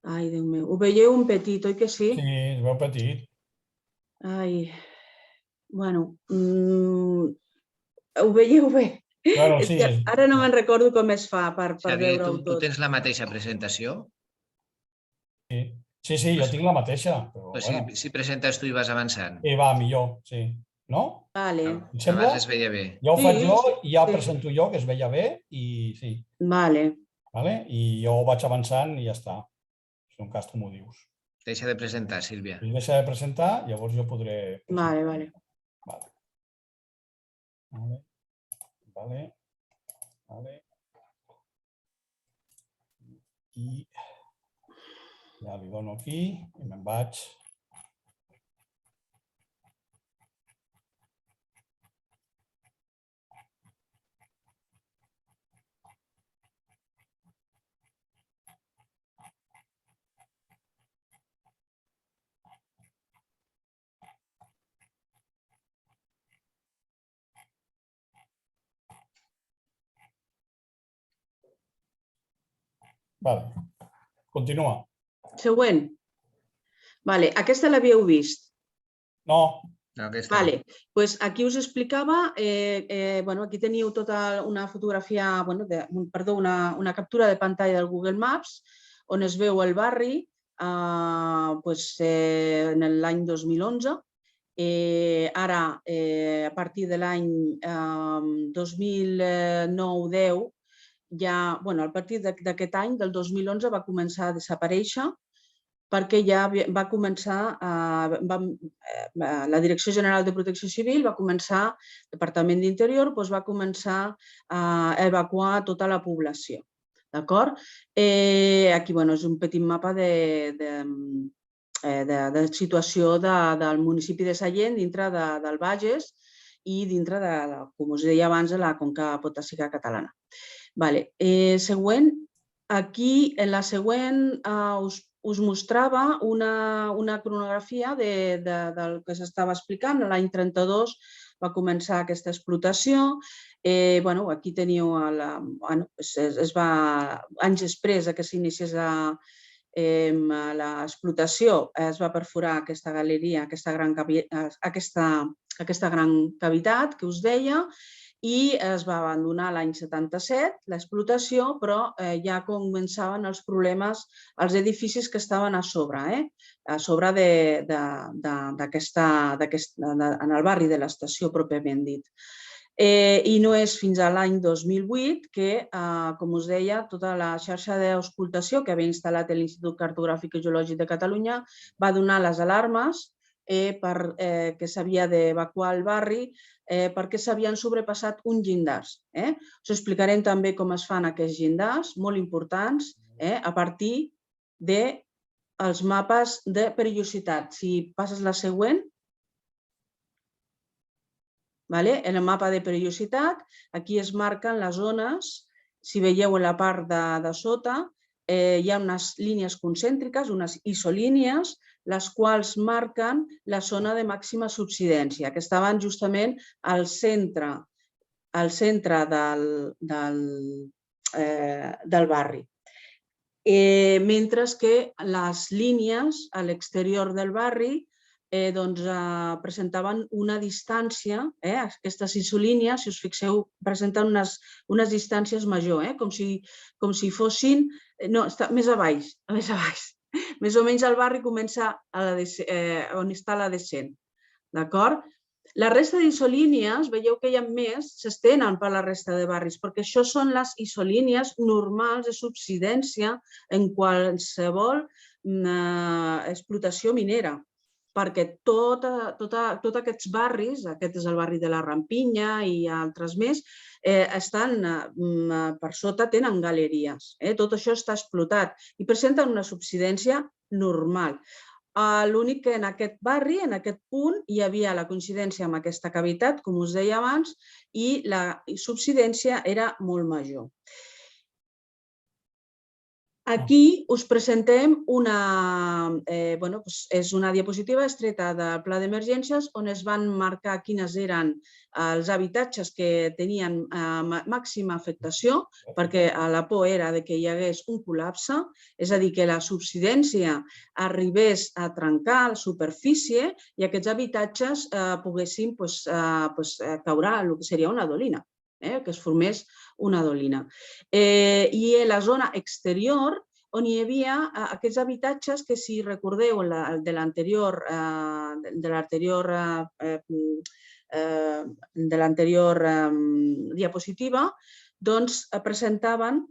Ai, Déu meu. Ho veieu un petit, oi que sí? Sí, es veu petit. Ai, bueno, ho veieu bé? Bueno, És sí. que ara no me'n recordo com es fa per Xavier, veure-ho tu tot. tens la mateixa presentació? Sí, jo tinc la mateixa, però O bueno. si presentes tu i vas avançant. I va, millor, sí. No? Vale. Em sembla? Abans es veia bé. Ja ho faig jo i ja sí. presento jo, que es veia bé, i sí. Vale. I jo vaig avançant i ja està. Si en cas tu m'ho dius. Deixa de presentar, Sílvia. Si deixa de presentar, llavors jo podré... Vale. I ja li dono aquí i me'n vaig. Vale. Continua. Següent. Vale, aquesta l'havíeu vist. No. Vale, pues aquí us explicava, aquí teniu tota una fotografia, una captura de pantalla del Google Maps on es veu el barri en l'any 2011. Ara, a partir de l'any 2009-10, ja, a partir d'aquest any, del 2011, va començar a desaparèixer perquè ja va començar, la Direcció General de Protecció Civil va començar, el Departament d'Interior va començar a evacuar tota la població. D'acord? Aquí és un petit mapa de situació del municipi de Sallent dintre del Bages i dintre, com us deia abans, de la Conca Potàssica Catalana. Següent. Aquí, en la següent, us mostrava una cronografia del que s'estava explicant. L'any 32 va començar aquesta explotació. Aquí teniu, anys després que s'iniciés l'explotació, es va perforar aquesta galeria, aquesta gran cavitat que us deia, i es va abandonar l'any 77 l'explotació, però ja començaven els problemes als edificis que estaven a sobre en el barri de l'estació pròpiament dit. I no és fins a l'any 2008 que, com us deia, tota la xarxa d'auscultació que havia instal·lat l'Institut Cartogràfic i Geològic de Catalunya va donar les alarmes que s'havia d'evacuar el barri perquè s'havien sobrepassat uns llindars. Us explicarem també com es fan aquests llindars, molt importants, a partir dels mapes de perillositat. Si passes la següent. En el mapa de perillositat, aquí es marquen les zones. Si veieu en la part de sota, hi ha unes línies concèntriques, unes isolínies, les quals marquen la zona de màxima subsidència, que estaven justament al centre del barri. Mentre que les línies a l'exterior del barri presentaven una distància, aquestes isolínies, si us fixeu, presenten unes distàncies majors, com si fossin... No, està més a baix, Més o menys el barri comença on està la descent. D'acord? La resta d'isolínies, veieu que hi ha més, s'estenen per la resta de barris, perquè això són les isolínies normals de subsidència en qualsevol explotació minera, perquè tots aquests barris, aquest és el barri de la Rampinya i altres més, estan per sota, tenen galeries. Tot això està explotat i presenten una subsidència normal. L'únic que en aquest barri, en aquest punt, hi havia la coincidència amb aquesta cavitat, com us deia abans, i la subsidència era molt major. Aquí us presentem és una diapositiva extreta del pla d'emergències on es van marcar quines eren els habitatges que tenien màxima afectació, perquè la por era que hi hagués un col·lapse, és a dir, que la subsidència arribés a trencar la superfície i aquests habitatges poguessin caure el que seria una dolina, que es formés una dolina. I a la zona exterior, on hi havia aquests habitatges que, si recordeu de l'anterior diapositiva, doncs presentaven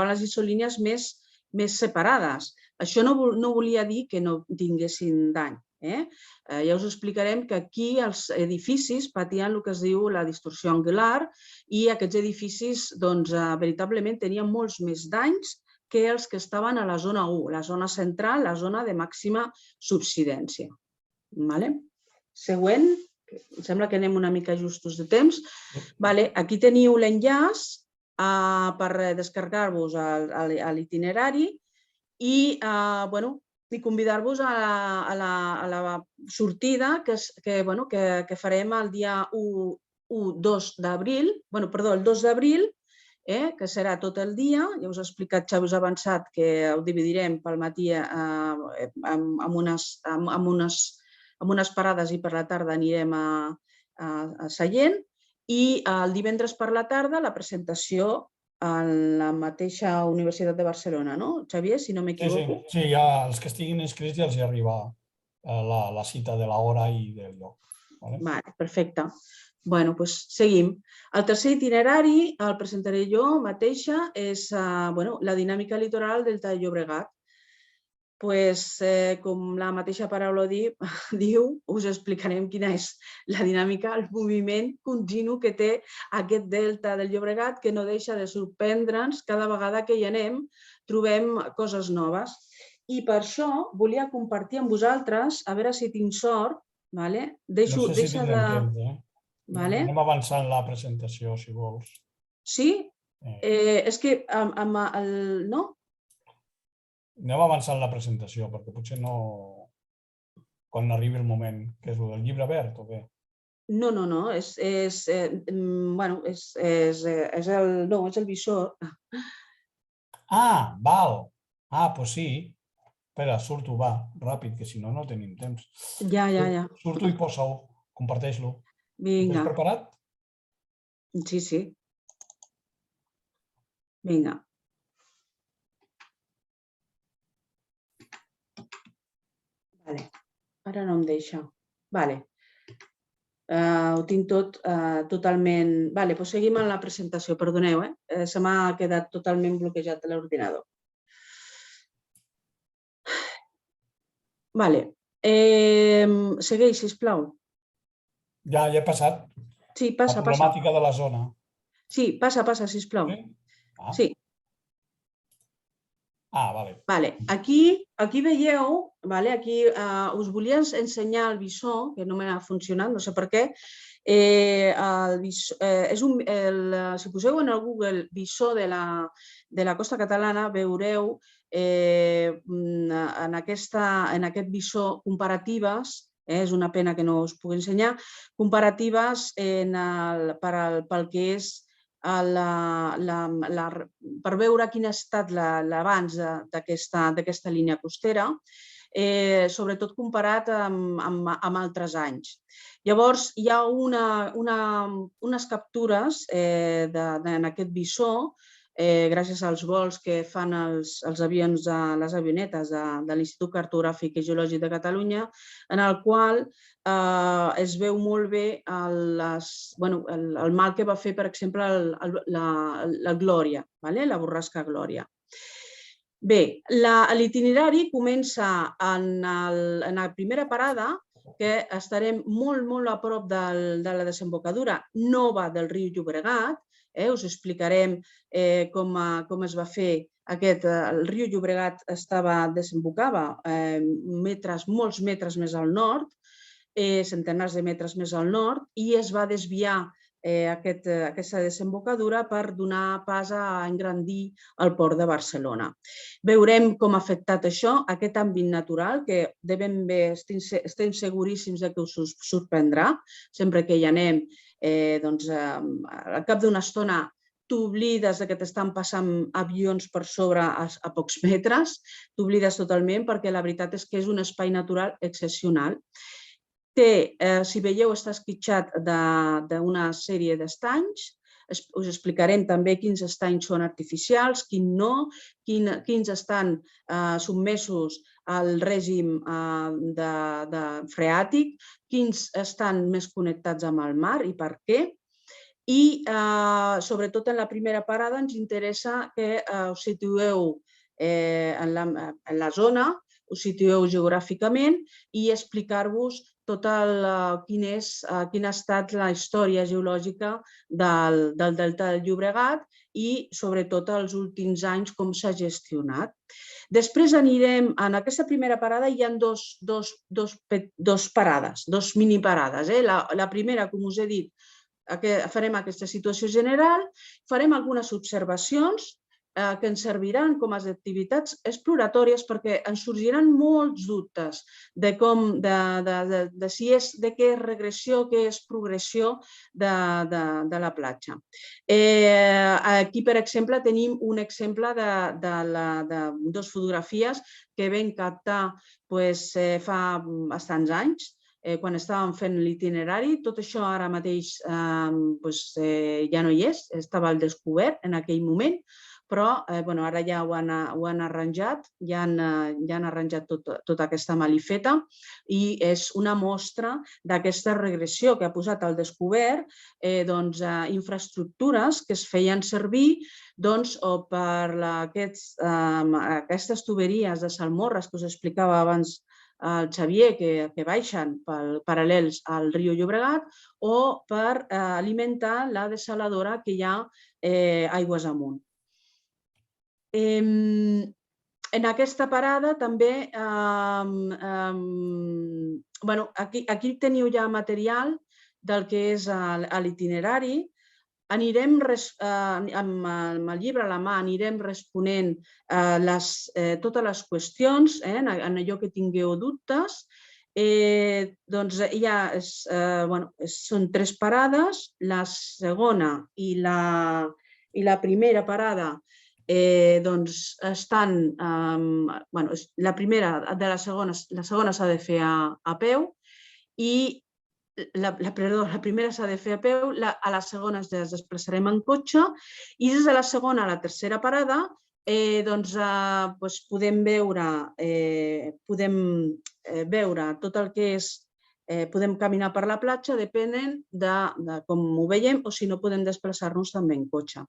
les isolínies més separades. Això no volia dir que no tinguessin dany. Ja us explicarem que aquí els edificis patien el que es diu la distorsió angular i aquests edificis veritablement tenien molts més danys que els que estaven a la zona 1, la zona central, la zona de màxima subsidència. Següent, em sembla que anem una mica justos de temps. Aquí teniu l'enllaç per descarregar-vos a l'itinerari i convidar-vos a la sortida que farem el dia 2 d'abril, el 2 d'abril, que serà tot el dia. Ja us ha explicat Xavi, us ha avançat que ho dividirem pel matí amb unes parades i per la tarda anirem a Sallent, i el divendres per la tarda la presentació a la mateixa Universitat de Barcelona, no, Xavier, si no m'equivoco? Sí, ja els que estiguin inscrits ja els arriba la cita de l'hora i del lloc. Perfecte. Doncs seguim. El tercer itinerari el presentaré jo mateixa, és la dinàmica litoral del Delta del Llobregat. Com la mateixa paraula diu, us explicarem quina és la dinàmica, el moviment continu que té aquest delta del Llobregat, que no deixa de sorprendre'ns. Cada vegada que hi anem trobem coses noves. I per això volia compartir amb vosaltres, a veure si tinc sort. No sé si tindrem temps, Anem avançant la presentació, si vols. Sí? És que no? Anem avançant la presentació, perquè potser no... Quan arribi el moment, que és el del llibre verd o què? No, és el visor. Val. Doncs sí. Espera, surto, va, ràpid, que si no, no tenim temps. Ja. Surto i posa-ho, comparteix-lo. Vinga. Estàs preparat? Sí. Vinga. Ara no em deixa. Ho tinc tot totalment... Doncs seguim amb la presentació, perdoneu, se m'ha quedat totalment bloquejat l'ordinador. Segueix, sisplau. Ja he passat. Sí, passa. La problemàtica de la zona. Sí, passa, sisplau. Sí. Vale. Aquí veieu, aquí us volia ensenyar el visor, que no m'ha funcionat, no sé per què. Si poseu en el Google visor de la costa catalana, veureu en aquest visor comparatives, és una pena que no us pugui ensenyar, comparatives pel que és per veure quin ha estat l'abans d'aquesta línia costera, sobretot comparat amb altres anys. Llavors, hi ha unes captures en aquest visor, gràcies als vols que fan els avions, les avionetes de l'Institut Cartogràfic i Geològic de Catalunya, en el qual es veu molt bé el mal que va fer, per exemple, la Glòria, la borrasca Glòria. Bé, l'itinerari comença en la primera parada, que estarem molt a prop de la desembocadura nova del riu Llobregat. Us explicarem com es va fer el riu Llobregat desembocava molts metres més al nord, centenars de metres més al nord, i es va desviar aquesta desembocadura per donar pas a engrandir el port de Barcelona. Veurem com ha afectat això, aquest àmbit natural, que de ben bé estem seguríssims que us sorprendrà. Sempre que hi anem, al cap d'una estona t'oblides que t'estan passant avions per sobre a pocs metres, t'oblides totalment perquè la veritat és que és un espai natural excepcional. Si veieu, està esquitxat d'una sèrie d'estanys. Us explicarem també quins estanys són artificials, quins no, quins estan sotmesos al règim freàtic, quins estan més connectats amb el mar i per què. I, sobretot, en la primera parada ens interessa que us situeu en la zona, us situeu geogràficament i explicar-vos quina ha estat la història geològica del delta del Llobregat i, sobretot, els últims anys com s'ha gestionat. Després anirem, en aquesta primera parada hi ha dues parades, dues miniparades. La primera, com us he dit, farem aquesta situació general, farem algunes observacions que ens serviran com a activitats exploratòries perquè ens sorgiran molts dubtes de què és regressió, què és progressió de la platja. Aquí, per exemple, tenim un exemple de dues fotografies que vam captar fa bastants anys, quan estàvem fent l'itinerari. Tot això ara mateix ja no hi és, estava al descobert en aquell moment, però ara ja ho han arranjat, ja han arranjat tota aquesta malifeta i és una mostra d'aquesta regressió que ha posat al descobert infraestructures que es feien servir per aquestes tuberies de salmorres que us explicava abans el Xavier, que baixen paral·lels al riu Llobregat, o per alimentar la dessaladora que hi ha aigües amunt. En aquesta parada també, aquí teniu ja material del que és l'itinerari. Anirem, amb el llibre a la mà, anirem responent totes les qüestions, en allò que tingueu dubtes. Són 3 parades, la segona i la primera parada estan... La primera de la segona s'ha de fer a peu i la primera s'ha de fer a peu, a la segona ens desplaçarem en cotxe i des de la segona a la tercera parada podem veure tot el que és, podem caminar per la platja, depenent de com ho veiem, o si no podem desplaçar-nos també en cotxe.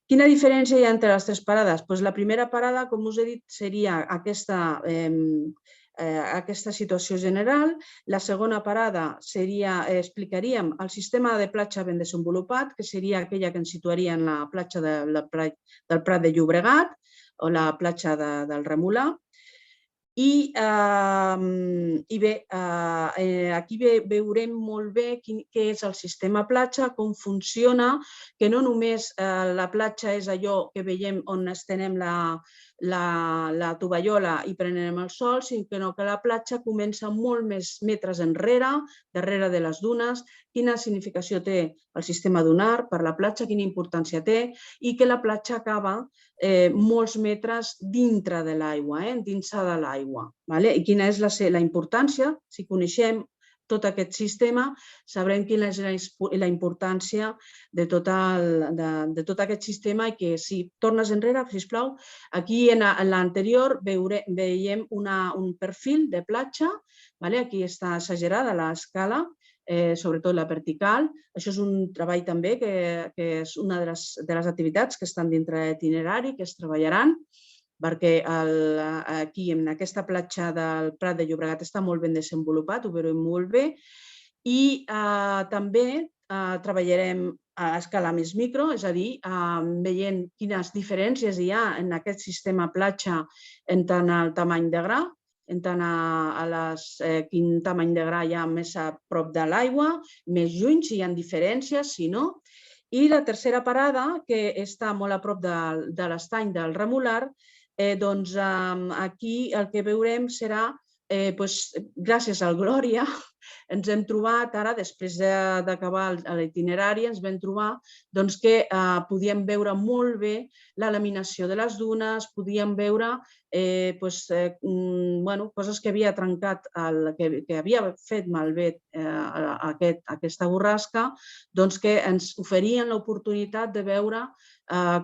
Quina diferència hi ha entre les 3 parades? La primera parada, com us he dit, seria aquesta situació general. La segona parada explicaríem el sistema de platja ben desenvolupat, que seria aquella que ens situaria en la platja del Prat de Llobregat o la platja del Remolà. I bé, aquí veurem molt bé què és el sistema platja, com funciona, que no només la platja és allò que veiem on estenem la tovallola i prenem el sol, sinó que la platja comença molt més metres enrere, darrere de les dunes, quina significació té el sistema dunar per la platja, quina importància té, i que la platja acaba molts metres dintre de l'aigua, endinsada de l'aigua. I quina és la importància? Si coneixem tot aquest sistema, sabrem quina és la importància de tot aquest sistema i que, si tornes enrere, sisplau, aquí en l'anterior veiem un perfil de platja, aquí està exagerada l'escala, sobretot la vertical. Això és un treball també que és una de les activitats que estan dintre de l'itinerari, que es treballaran, perquè aquí, en aquesta platja del Prat de Llobregat, està molt ben desenvolupat, ho veurem molt bé. I també treballarem a escala més micro, és a dir, veient quines diferències hi ha en aquest sistema platja en tant al tamany de gra, en tant a quin tamany de gra hi ha més a prop de l'aigua, més lluny, si hi ha diferències, si no. I la tercera parada, que està molt a prop de l'estany del Remolar, doncs aquí el que veurem serà, gràcies al Glòria, ens hem trobat ara, després d'acabar l'itinerari, ens vam trobar que podíem veure molt bé la laminació de les dunes, podíem veure coses que havia trencat, que havia fet malbé aquesta borrasca, que ens oferien l'oportunitat de veure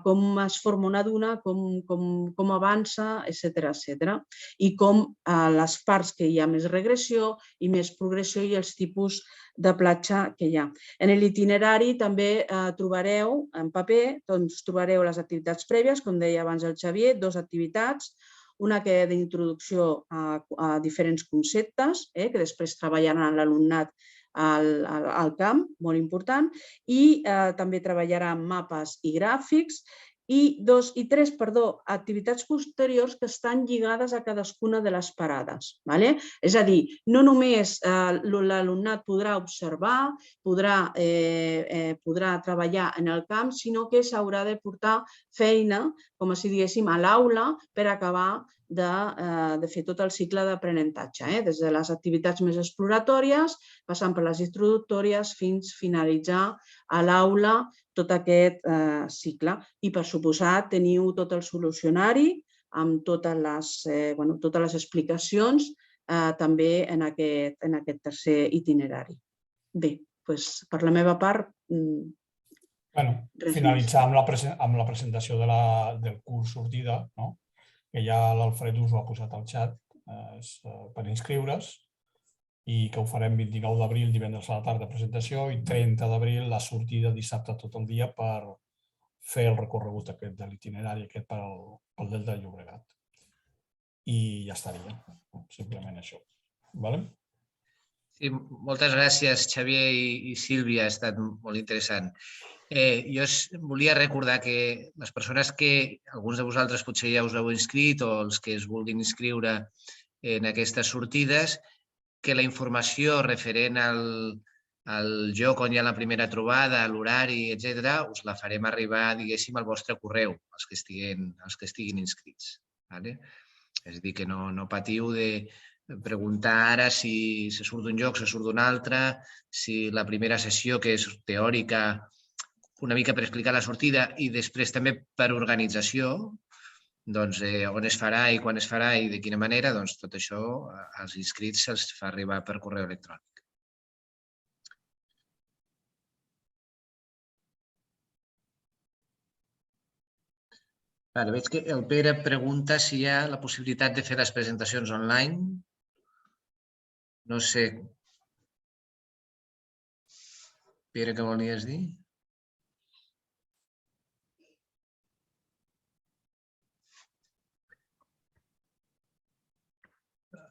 com es forma una duna, com avança, etc. I com les parts que hi ha més regressió i més progressió i els tipus de platja que hi ha. En l'itinerari també trobareu en paper, trobareu les activitats prèvies, com deia abans el Xavier, 2 activitats, una que és d'introducció a diferents conceptes, que després treballaran l'alumnat al camp, molt important, i també treballarà amb mapes i gràfics, i 3 activitats posteriors que estan lligades a cadascuna de les parades. És a dir, no només l'alumnat podrà observar, podrà treballar en el camp, sinó que s'haurà de portar feina, com si diguéssim, a l'aula per acabar de fer tot el cicle d'aprenentatge, des de les activitats més exploratòries, passant per les introductòries, fins a finalitzar a l'aula tot aquest cicle. I, per suposat, teniu tot el solucionari amb totes les explicacions també en aquest tercer itinerari. Bé, per la meva part... Finalitzar amb la presentació del curs sortida, que ja l'Alfred us ho ha posat al xat per inscriure's, i que ho farem 29 d'abril, divendres a la tarda, presentació, i 30 d'abril, la sortida dissabte tot el dia per fer el recorregut aquest de l'itinerari aquest pel Delta de Llobregat. I ja estaria, simplement això. Sí, moltes gràcies, Xavier i Sílvia, ha estat molt interessant. Jo volia recordar que les persones que, alguns de vosaltres potser ja us heu inscrit o els que es vulguin inscriure en aquestes sortides, que la informació referent al lloc on hi ha la primera trobada, l'horari, etc., us la farem arribar, diguéssim, al vostre correu, els que estiguin inscrits. És a dir, que no patiu de preguntar ara si se surt d'un lloc, se surt d'un altre, si la primera sessió, que és teòrica, una mica per explicar la sortida, i després també per organització, doncs on es farà i quan es farà i de quina manera, doncs tot això als inscrits se'ls fa arribar per correu electrònic. Veig que el Pere pregunta si hi ha la possibilitat de fer les presentacions online. No sé. Pere, què volies dir?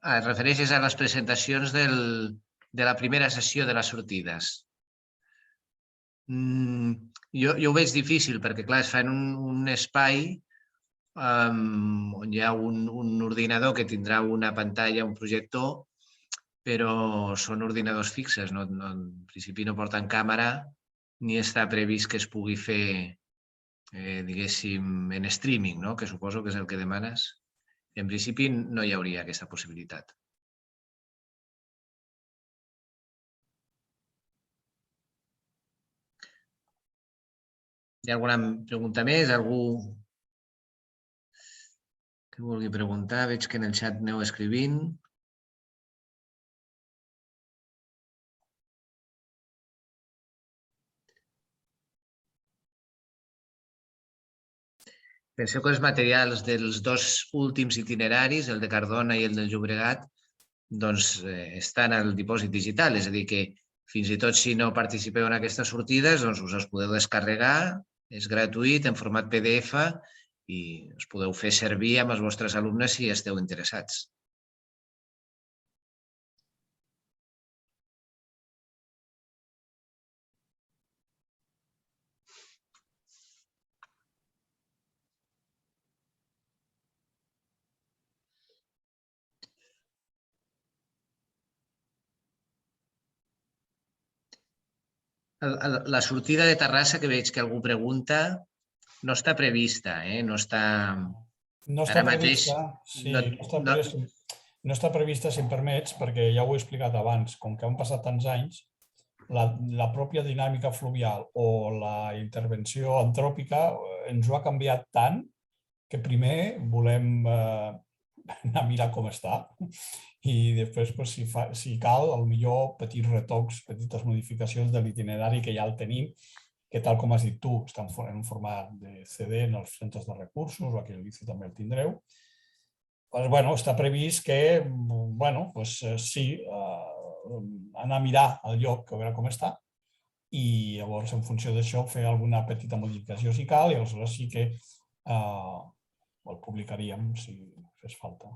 Et refereixes a les presentacions de la primera sessió de les sortides. Jo ho veig difícil perquè, clar, es fa en un espai on hi ha un ordinador que tindrà una pantalla, un projector, però són ordinadors fixes. En principi no porten càmera ni està previst que es pugui fer, diguéssim, en streaming, que suposo que és el que demanes. En principi no hi hauria aquesta possibilitat. Hi ha alguna pregunta més? Algú que vulgui preguntar? Veig que en el xat aneu escrivint. Penseu que els materials dels 2 últims itineraris, el de Cardona i el del Llobregat, doncs estan al dipòsit digital, és a dir, que fins i tot si no participeu en aquestes sortides, doncs us els podeu descarregar, és gratuït, en format PDF, i us podeu fer servir amb els vostres alumnes si esteu interessats. La sortida de Terrassa, que veig que algú pregunta, no està prevista, no està... No està prevista, sí, no, no està prevista, si em permets, perquè ja ho he explicat abans, com que han passat tants anys, la pròpia dinàmica fluvial o la intervenció antròpica ens ho ha canviat tant que primer volem anar a mirar com està i després, si cal, potser petits retocs, petites modificacions de l'itinerari que ja el tenim, que tal com has dit tu, està en un format de CD en els centres de recursos, o aquí a l'ICI també el tindreu. Està previst que, sí, anar a mirar el lloc, a veure com està, i llavors, en funció d'això, fer alguna petita modificació si cal, i aleshores sí que el publicaríem si fes falta,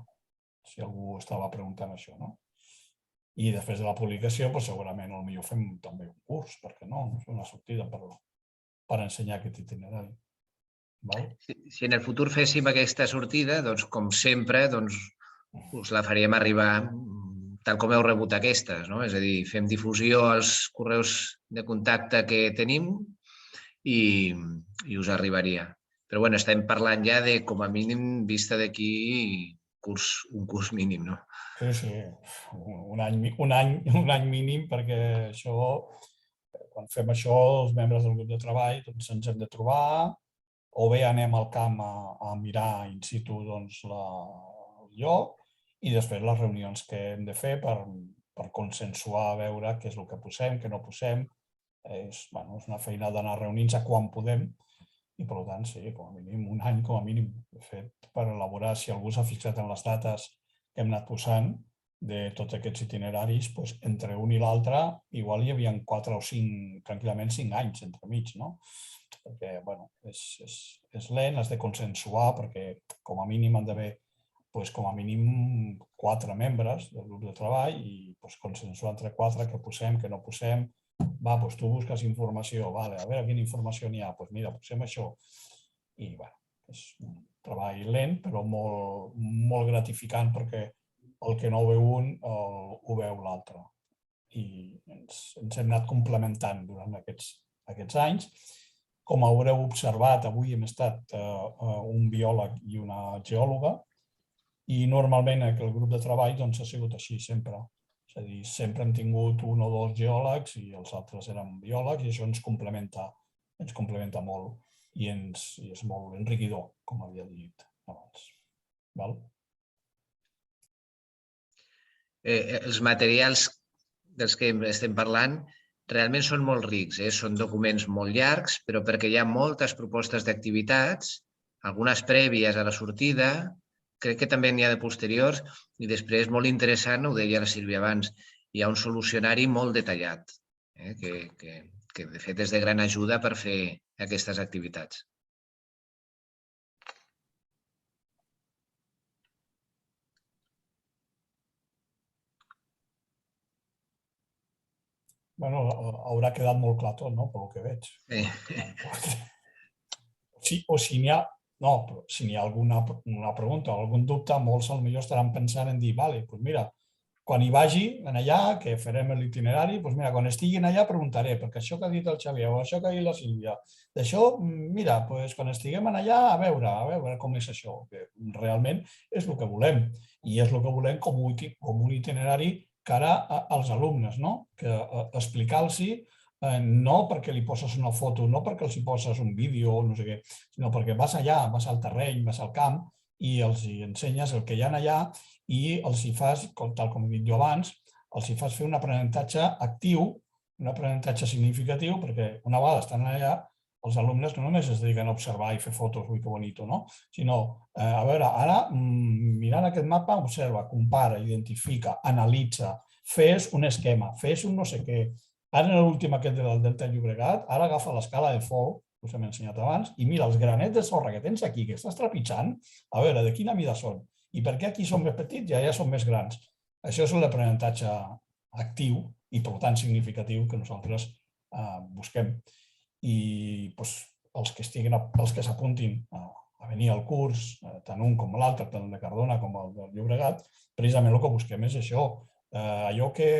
si algú estava preguntant això, no? I després de la publicació, segurament potser fem també un curs, perquè no? Una sortida per ensenyar aquest itinerari. Si en el futur féssim aquesta sortida, doncs, com sempre, us la faríem arribar tal com heu rebut aquestes, no? És a dir, fem difusió als correus de contacte que tenim i us arribaria. Però estem parlant ja de, com a mínim, vista d'aquí, un curs mínim, no? Sí, un any mínim, perquè això, quan fem això, els membres del grup de treball ens hem de trobar, o bé anem al camp a mirar in situ el lloc, i després les reunions que hem de fer per consensuar, veure què és el que posem, què no posem. És una feina d'anar reunint-se quan podem, i per tant, sí, com a mínim, un any com a mínim. De fet, per elaborar, si algú s'ha fixat en les dates que hem anat posant de tots aquests itineraris, entre un i l'altre, igual hi havia 4 o 5, tranquil·lament 5 anys entremig, no? Perquè, és lent, has de consensuar, perquè com a mínim han d'haver com a mínim 4 membres del grup de treball i consensuar entre 4 què posem, què no posem. Tu busques informació, a veure quina informació n'hi ha, mira, posem això. I, és un treball lent, però molt gratificant, perquè el que no ho veu un, ho veu l'altre. I ens hem anat complementant durant aquests anys. Com haureu observat, avui hem estat un biòleg i una geòloga, i normalment el grup de treball ha sigut així sempre. És a dir, sempre hem tingut un o dos geòlegs i els altres eren biòlegs, i això ens complementa molt i és molt enriquidor, com havia dit abans. Els materials dels que estem parlant realment són molt rics, són documents molt llargs, però perquè hi ha moltes propostes d'activitats, algunes prèvies a la sortida, crec que també n'hi ha de posteriors, i després, molt interessant, ho deia la Sílvia abans, hi ha un solucionari molt detallat, que de fet és de gran ajuda per fer aquestes activitats. Haurà quedat molt clar tot, no?, pel que veig. O si n'hi ha... No, però si n'hi ha alguna pregunta o algun dubte, molts potser estaran pensant en dir, doncs mira, quan hi vagi allà, que farem l'itinerari, doncs mira, quan estigui allà preguntaré, perquè això que ha dit el Xavier o això que ha dit la Sílvia, d'això, mira, quan estiguem allà, a veure com és això, que realment és el que volem, i és el que volem com un itinerari cara als alumnes, no? Que explicar-los no perquè li poses una foto, no perquè els hi poses un vídeo o no sé què, sinó perquè vas allà, vas al terreny, vas al camp i els hi ensenyes el que hi ha allà i els hi fas, tal com he dit jo abans, els hi fas fer un aprenentatge actiu, un aprenentatge significatiu, perquè una vegada estan allà, els alumnes no només es dediquen a observar i fer fotos, ui, que bonito, no? Sinó, a veure, ara, mirant aquest mapa, observa, compara, identifica, analitza, fes un esquema, fes un no sé què. Ara, en l'últim aquest del Delta de Llobregat, ara agafa l'escala de Folk, que us hem ensenyat abans, i mira, els granets de sorra que tens aquí, que estàs trepitjant, a veure, de quina mida són? I per què aquí són més petits i allà són més grans? Això és l'aprenentatge actiu i, per tant, significatiu que nosaltres busquem. I els que s'apuntin a venir al curs, tant un com l'altre, tant el de Cardona com el de Llobregat, precisament el que busquem és això. Allò que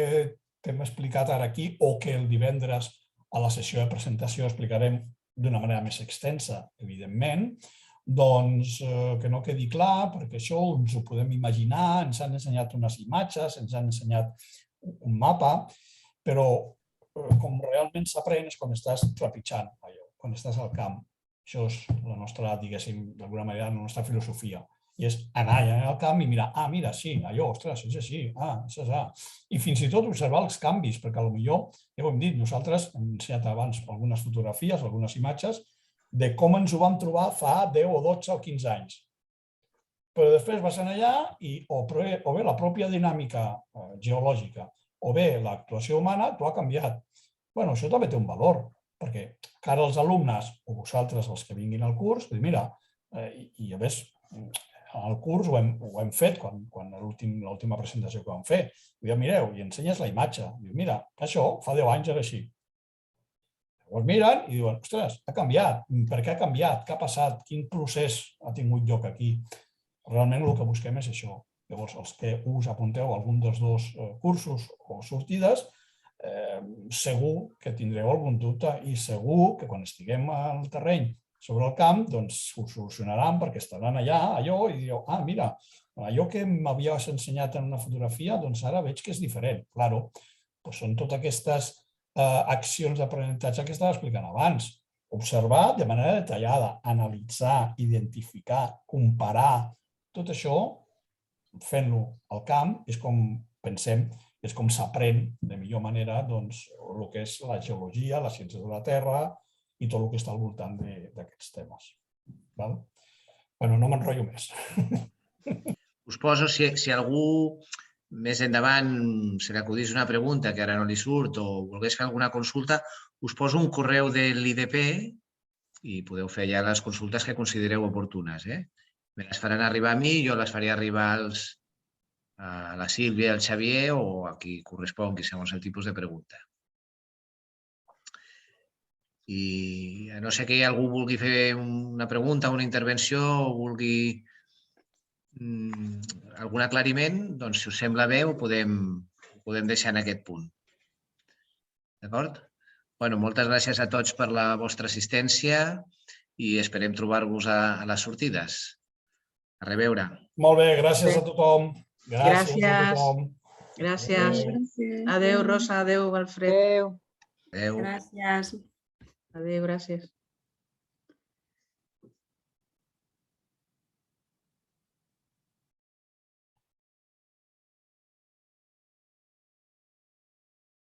t'hem explicat ara aquí o que el divendres A la sessió de presentació explicarem d'una manera més extensa, evidentment, doncs que no quedi clar, perquè això ens ho podem imaginar, ens han ensenyat unes imatges, ens han ensenyat un mapa, però com realment s'aprèn és quan estàs trepitjant allò, quan estàs al camp. Això és la nostra, diguéssim, d'alguna manera, la nostra filosofia. I és anar allà al camp i mirar, mira, sí, allò, ostres, és així, és així. I fins i tot observar els canvis, perquè potser, ja ho hem dit, nosaltres hem ensenyat abans algunes fotografies, algunes imatges, de com ens ho vam trobar fa 10 o 12 o 15 anys. Però després vas allà i o bé la pròpia dinàmica geològica o bé l'actuació humana t'ho ha canviat. Bé, això també té un valor, perquè cara als alumnes o vosaltres, els que vinguin al curs, mira, i a més, al curs ho hem fet quan l'última presentació que vam fer. Mireu, i ensenyes la imatge. Mira, això fa 10 anys era així. Llavors miren i diuen, ostres, ha canviat. Per què ha canviat? Què ha passat? Quin procés ha tingut lloc aquí? Realment el que busquem és això. Llavors, els que us apunteu a algun dels dos cursos o sortides, segur que tindreu algun dubte i segur que quan estiguem al terreny sobre el camp, doncs ho solucionaran perquè estaran allà, allò, i direu, mira, allò que m'havies ensenyat en una fotografia, doncs ara veig que és diferent. Claro, són totes aquestes accions d'aprenentatge que estava explicant abans. Observar de manera detallada, analitzar, identificar, comparar, tot això, fent-lo al camp, és com pensem, és com s'aprèn de millor manera el que és la geologia, les ciències de la Terra i tot el que està al voltant d'aquests temes. Bé, no m'enrotllo més. Us poso, si algú més endavant se li acudís una pregunta que ara no li surt o volgués fer alguna consulta, us poso un correu de l'IDP i podeu fer ja les consultes que considereu oportunes. Me les faran arribar a mi, jo les faré arribar a la Sílvia, al Xavier o a qui correspongui, segons el tipus de pregunta. I a no ser que algú vulgui fer una pregunta, una intervenció o vulgui algun aclariment, doncs si us sembla bé ho podem deixar en aquest punt. D'acord? Bé, moltes gràcies a tots per la vostra assistència i esperem trobar-vos a les sortides. A reveure. Molt bé, gràcies a tothom. Gràcies a tothom. Gràcies. Adéu, Rosa. Adéu, Alfred. Adéu. Adéu. Gràcies. Adéu, gràcies.